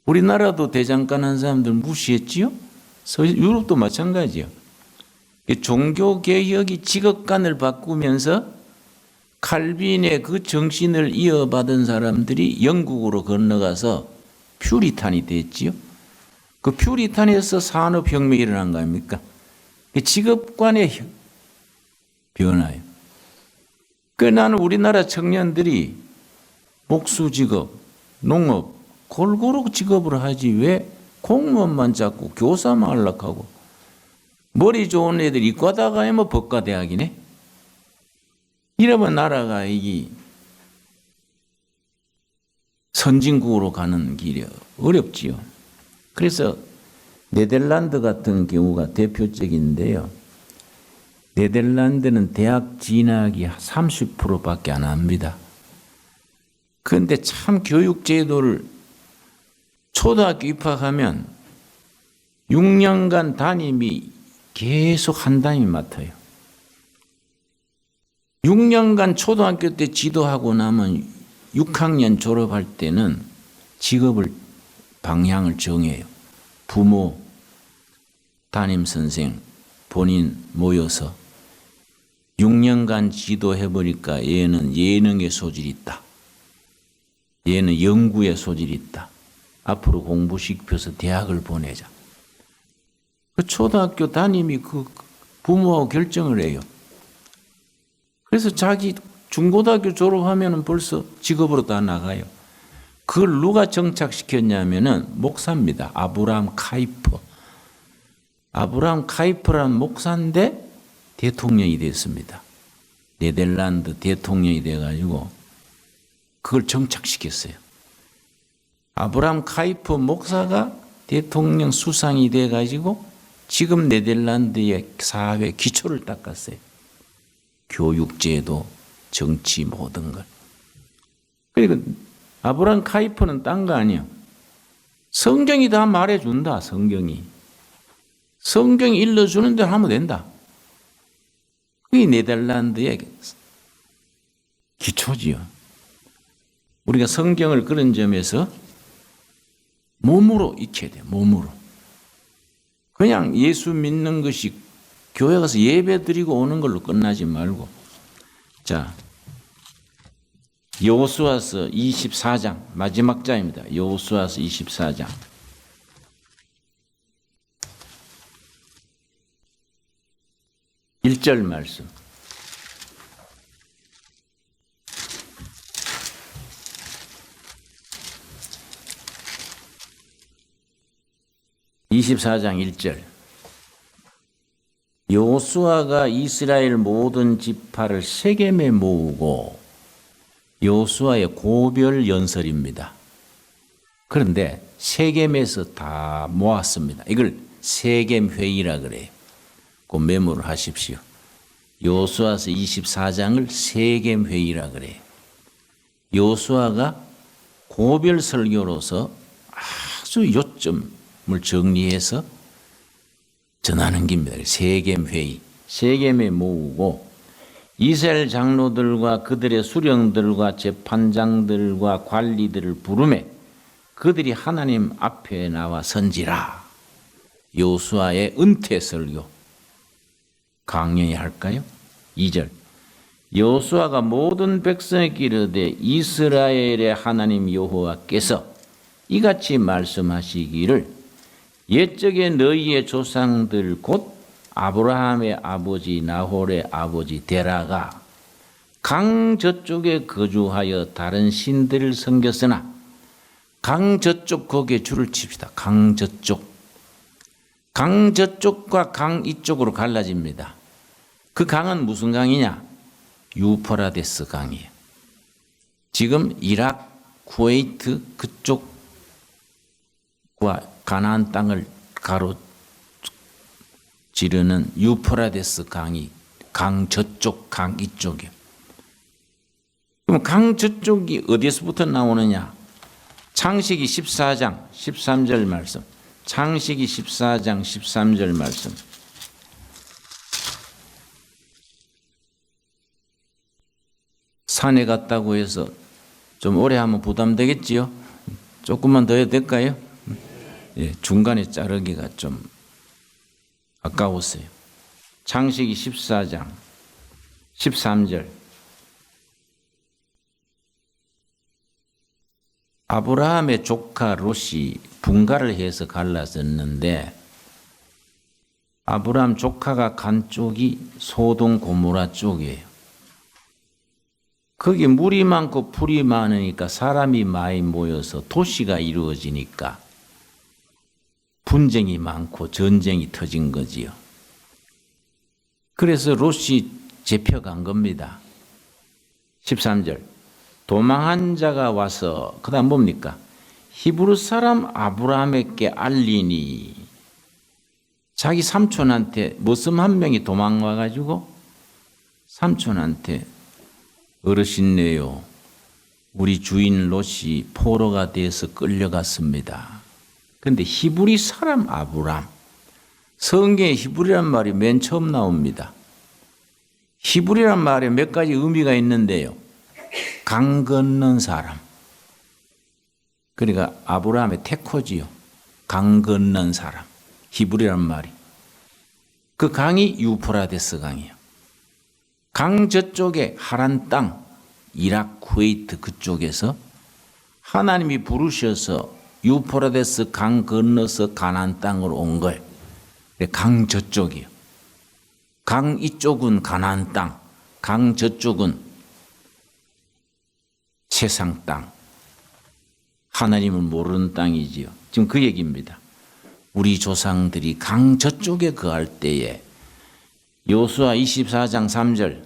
우리나라도 대장간한 사람들 무시했지요? 유럽도 마찬가지요. 종교개혁이 직업관을 바꾸면서 칼빈의 그 정신을 이어받은 사람들이 영국으로 건너가서 퓨리탄이 됐지요. 그 퓨리탄에서 산업혁명이 일어난 거 아닙니까? 직업관의 변화예요. 나는 우리나라 청년들이 목수직업, 농업, 골고루 직업을 하지 왜 공무원만 잡고 교사만 하려고 머리 좋은 애들 이과다 가면 법과대학이네. 이러면 나라가 이 선진국으로 가는 길이 어렵지요. 그래서 네덜란드 같은 경우가 대표적인데요. 네덜란드는 대학 진학이 30%밖에 안 합니다. 그런데 참 교육제도를 초등학교 입학하면 6년간 담임이 계속 한 담임 맡아요. 6년간 초등학교 때 지도하고 나면 6학년 졸업할 때는 직업을 방향을 정해요. 부모, 담임선생, 본인 모여서 6년간 지도해보니까 얘는 예능의 소질이 있다. 얘는 연구의 소질이 있다. 앞으로 공부시켜서 대학을 보내자. 그 초등학교 담임이 그 부모하고 결정을 해요. 그래서 자기 중고등학교 졸업하면 벌써 직업으로 다 나가요. 그걸 누가 정착시켰냐면은 목사입니다. 아브라함 카이퍼. 아브라함 카이퍼라는 목사인데 대통령이 됐습니다. 네덜란드 대통령이 돼가지고 그걸 정착시켰어요. 아브라함 카이퍼 목사가 대통령 수상이 돼가지고 지금 네덜란드의 사회 기초를 닦았어요. 교육제도, 정치 모든 걸. 그리고 아브라함 카이퍼는 딴 거 아니에요. 성경이 다 말해준다. 성경이 일러주는 대로 하면 된다. 그게 네덜란드의 기초지요. 우리가 성경을 그런 점에서 몸으로 익혀야 돼요. 몸으로. 그냥 예수 믿는 것이 교회 가서 예배 드리고 오는 걸로 끝나지 말고. 자, 여호수아서 24장 마지막 장입니다. 여호수아서 24장. 1절 말씀. (24장) 1절. 여호수아가 이스라엘 모든 지파를 세겜에 모으고, 여호수아의 고별 연설입니다. 그런데 세겜에서 다 모았습니다. 이걸 세겜 회의라 그래요. 그 메모를 하십시오. 여호수아서 24장을 세겜 회의라 그래요. 여호수아가 고별 설교로서 아주 요점을 정리해서 전하는 겁니다. 세겜 회의. 세겜에 모으고 이스라엘 장로들과 그들의 수령들과 재판장들과 관리들을 부르매 그들이 하나님 앞에 나와 선지라. 여호수아의 은퇴 설교 강연히 할까요? 2절. 여호수아가 모든 백성에게 이르되 이스라엘의 하나님 여호와께서 이같이 말씀하시기를 옛적에 너희의 조상들 곧 아브라함의 아버지 나홀의 아버지 데라가 강 저쪽에 거주하여 다른 신들을 섬겼으나, 강 저쪽, 거기에 줄을 칩시다. 강 저쪽. 강 저쪽과 강 이쪽으로 갈라집니다. 그 강은 무슨 강이냐? 유프라데스 강이에요. 지금 이라크, 쿠웨이트 그쪽과 가나안 땅을 가로지르는 유프라데스 강이 강 저쪽, 강 이쪽이에요. 그럼 강 저쪽이 어디에서부터 나오느냐? 창세기 14장 13절 말씀. 창세기 14장 13절 말씀. 산에 갔다고 해서 좀 오래 하면 부담되겠지요? 조금만 더 해도 될까요? 예, 중간에 자르기가 좀 아까웠어요. 창세기 14장 13절. 아브라함의 조카 롯이 분가를 해서 갈라졌는데, 아브라함 조카가 간 쪽이 소돔 고모라 쪽이에요. 거기 물이 많고 풀이 많으니까 사람이 많이 모여서 도시가 이루어지니까 분쟁이 많고 전쟁이 터진 거지요. 그래서 롯이 잡혀간 겁니다. 13절. 도망한 자가 와서 그 다음 뭡니까? 히브리 사람 아브라함에게 알리니, 자기 삼촌한테 머슴 한 명이 도망와가지고 삼촌한테 어르신네요, 우리 주인 롯이 포로가 돼서 끌려갔습니다. 그런데 히브리 사람 아브라함, 성경에 히브리란 말이 맨 처음 나옵니다. 히브리란 말에 몇 가지 의미가 있는데요. 강 건넌 사람. 그러니까 아브라함의 태코지요. 강 건넌 사람. 히브리란 말이. 그 강이 유프라데스 강이에요. 강 저쪽에 하란 땅, 이라크, 쿠웨이트 그쪽에서 하나님이 부르셔서 유프라데스 강 건너서 가나안 땅으로 온 거예요. 강 저쪽이요. 강 이쪽은 가나안 땅, 강 저쪽은 세상 땅, 하나님을 모르는 땅이지요. 지금 그 얘기입니다. 우리 조상들이 강 저쪽에 거할 때에 여호수아 24장 3절,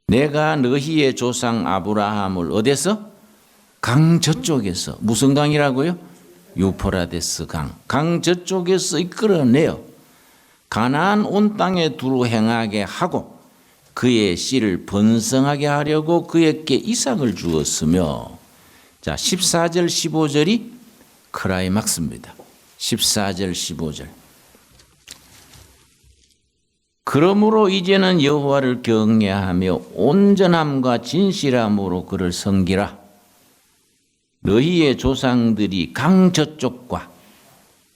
내가 너희의 조상 아브라함을 어디서? 강 저쪽에서. 무슨 강이라고요? 유프라데스 강. 강 저쪽에서 이끌어내어 가나안 온 땅에 두루 행하게 하고 그의 씨를 번성하게 하려고 그에게 이삭을 주었으며. 자, 14절 15절이 크라이막스입니다. 14절 15절. 그러므로 이제는 여호와를 경외하며 온전함과 진실함으로 그를 섬기라. 너희의 조상들이 강 저쪽과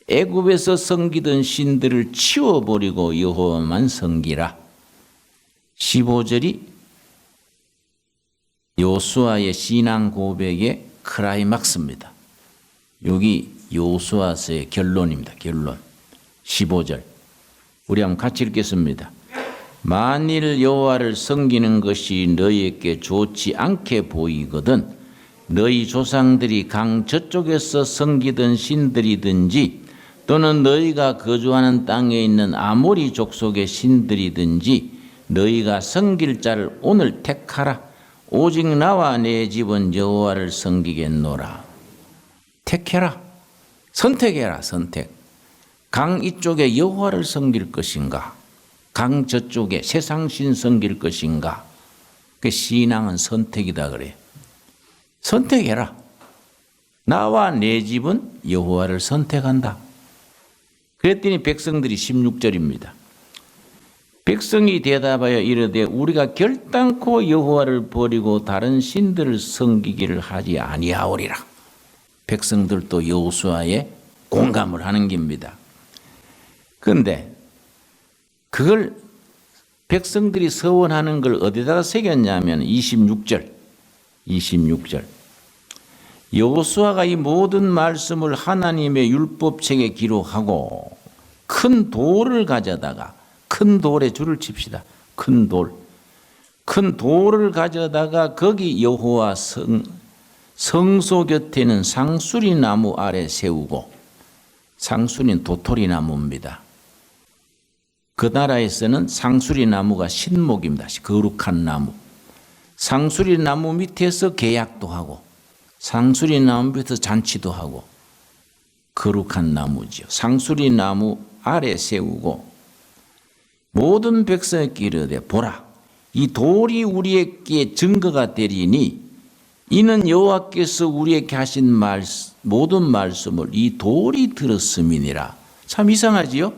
애굽에서 섬기던 신들을 치워버리고 여호와만 섬기라. 15절이 요수아의 신앙 고백의 클라이막스입니다. 여기 요수아서의 결론입니다. 결론. 15절. 우리 한번 같이 읽겠습니다. 만일 여호와를 섬기는 것이 너희에게 좋지 않게 보이거든 너희 조상들이 강 저쪽에서 섬기던 신들이든지 또는 너희가 거주하는 땅에 있는 아모리 족속의 신들이든지 너희가 섬길 자를 오늘 택하라. 오직 나와 내 집은 여호와를 섬기겠노라. 택해라. 선택해라. 선택. 강 이쪽에 여호와를 섬길 것인가? 강 저쪽에 세상신 섬길 것인가? 그 신앙은 선택이다 그래요. 선택해라. 나와 내 집은 여호와를 선택한다. 그랬더니 백성들이 16절입니다. 백성이 대답하여 이르되 우리가 결단코 여호와를 버리고 다른 신들을 섬기기를 하지 아니하오리라. 백성들도 여호수아에 공감을 하는 겁니다. 그런데 그걸 백성들이 서원하는 걸 어디다가 새겼냐면 26절. 여호수아가 이 모든 말씀을 하나님의 율법책에 기록하고 큰 돌을 가져다가 큰 돌에 줄을 칩시다. 큰 돌을 가져다가 거기 여호와 성소 곁에는 상수리 나무 아래 세우고 상수리는 도토리 나무입니다. 그 나라에서는 상수리 나무가 신목입니다. 거룩한 나무. 상수리 나무 밑에서 계약도 하고 상수리 나무 밑에서 잔치도 하고 거룩한 나무죠. 상수리 나무 아래 세우고 모든 백성에게 이르되 보라 이 돌이 우리에게 증거가 되리니 이는 여호와께서 우리에게 하신 모든 말씀을 이 돌이 들었음이니라. 참 이상하지요?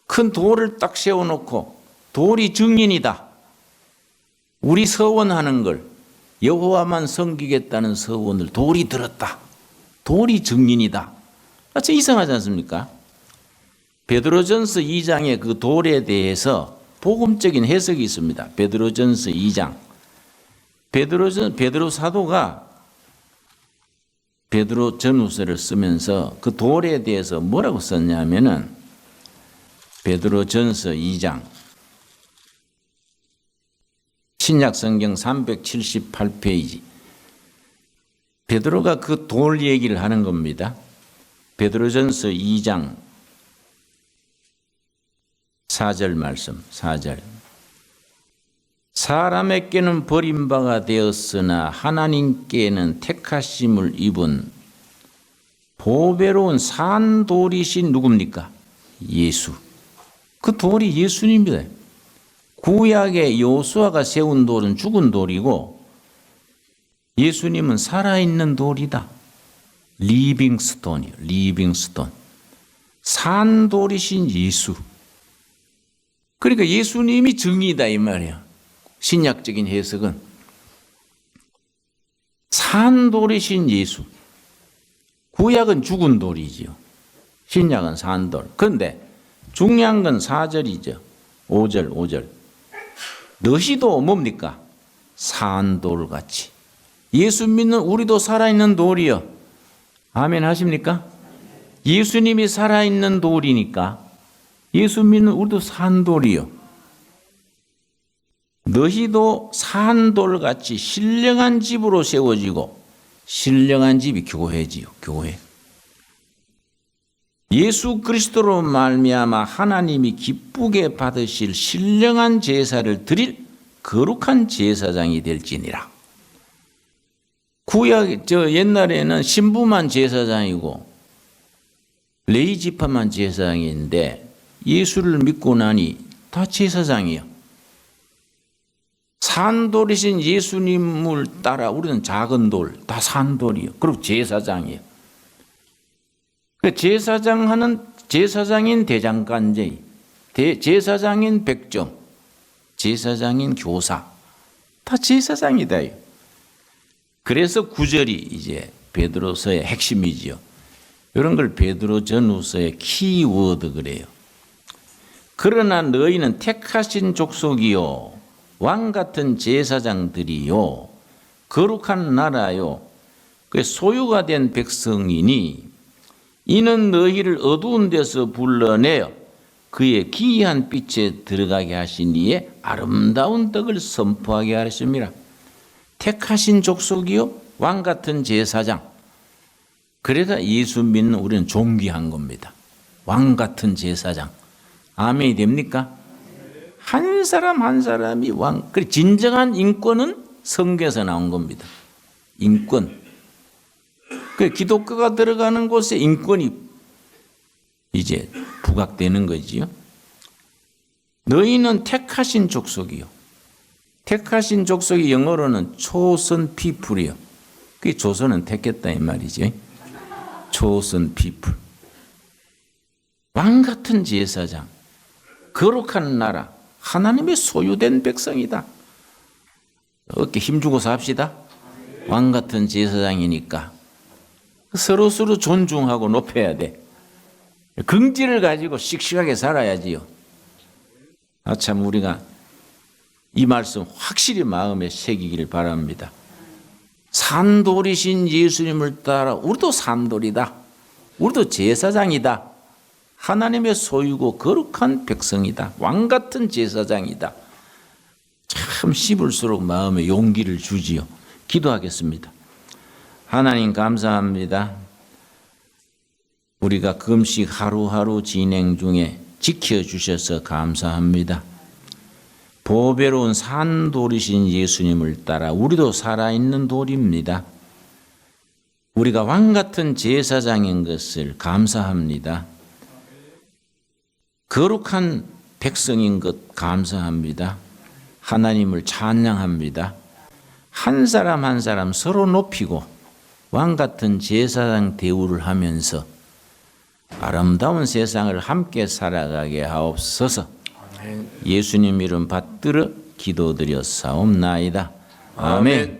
큰 돌을 딱 세워놓고 돌이 증인이다. 우리 서원하는 걸 여호와만 섬기겠다는 서원을 돌이 들었다. 돌이 증인이다. 참 이상하지 않습니까? 베드로전서 2장에 그 돌에 대해서 복음적인 해석이 있습니다. 베드로전서 2장. 베드로 사도가 베드로 전후서를 쓰면서 그 돌에 대해서 뭐라고 썼냐면은 베드로전서 2장 신약 성경 378페이지 베드로가 그 돌 얘기를 하는 겁니다. 베드로전서 2장 4절 말씀 4절 사람에게는 버림바가 되었으나 하나님께는 택하심을 입은 보배로운 산돌이신 누굽니까? 예수. 그 돌이 예수님입니다. 구약의 여호수아가 세운 돌은 죽은 돌이고 예수님은 살아있는 돌이다. 리빙스톤이요. 리빙스톤. 산돌이신 예수. 그러니까 예수님이 증이다 이 말이에요. 신약적인 해석은 산돌이신 예수. 구약은 죽은 돌이지요. 신약은 산돌. 그런데 중요한 건 4절이죠. 5절. 너희도 뭡니까? 산돌같이. 예수 믿는 우리도 살아있는 돌이요. 아멘 하십니까? 예수님이 살아있는 돌이니까 예수 믿는 우리도 산돌이요. 너희도 산돌같이 신령한 집으로 세워지고 신령한 집이 교회지요. 교회. 예수 그리스도로 말미암아 하나님이 기쁘게 받으실 신령한 제사를 드릴 거룩한 제사장이 될지니라. 옛날에는 신부만 제사장이고 레위 지파만 제사장인데 예수를 믿고 나니 다 제사장이요. 산돌이신 예수님을 따라 우리는 작은 돌, 다 산돌이요. 그리고 제사장이요. 제사장인 대장간제의 제사장인 백정, 제사장인 교사, 다 제사장이다. 그래서 9절이 이제 베드로서의 핵심이지요. 이런 걸 베드로 전후서의 키워드 그래요. 그러나 너희는 택하신 족속이요, 왕 같은 제사장들이요, 거룩한 나라요, 그 소유가 된 백성이니 이는 너희를 어두운 데서 불러내어 그의 기이한 빛에 들어가게 하신 이의 아름다운 덕을 선포하게 하셨습니다. 택하신 족속이요, 왕 같은 제사장. 그래서 예수 믿는 우리는 존귀한 겁니다. 왕 같은 제사장. 아멘이 됩니까? 한 사람 한 사람이 왕. 그래, 진정한 인권은 성경에서 나온 겁니다. 인권. 그 기독교가 들어가는 곳에 인권이 이제 부각되는 거지요. 너희는 택하신 족속이요. 택하신 족속이 영어로는 chosen people이요. 그게 조선은 택했다 이 말이지. chosen people. 왕 같은 제사장, 거룩한 나라, 하나님의 소유된 백성이다. 어깨 힘주고 삽시다. 왕 같은 제사장이니까 서로 존중하고 높여야 돼. 긍지를 가지고 씩씩하게 살아야지요. 참 우리가 이 말씀 확실히 마음에 새기길 바랍니다. 산돌이신 예수님을 따라 우리도 산돌이다. 우리도 제사장이다. 하나님의 소유고 거룩한 백성이다. 왕 같은 제사장이다. 참 씹을수록 마음에 용기를 주지요. 기도하겠습니다. 하나님 감사합니다. 우리가 금식 하루하루 진행 중에 지켜주셔서 감사합니다. 보배로운 산돌이신 예수님을 따라 우리도 살아있는 돌입니다. 우리가 왕같은 제사장인 것을 감사합니다. 거룩한 백성인 것 감사합니다. 하나님을 찬양합니다. 한 사람 한 사람 서로 높이고 왕같은 제사장 대우를 하면서 아름다운 세상을 함께 살아가게 하옵소서. 예수님 이름 받들어 기도드렸사옵나이다. 아멘.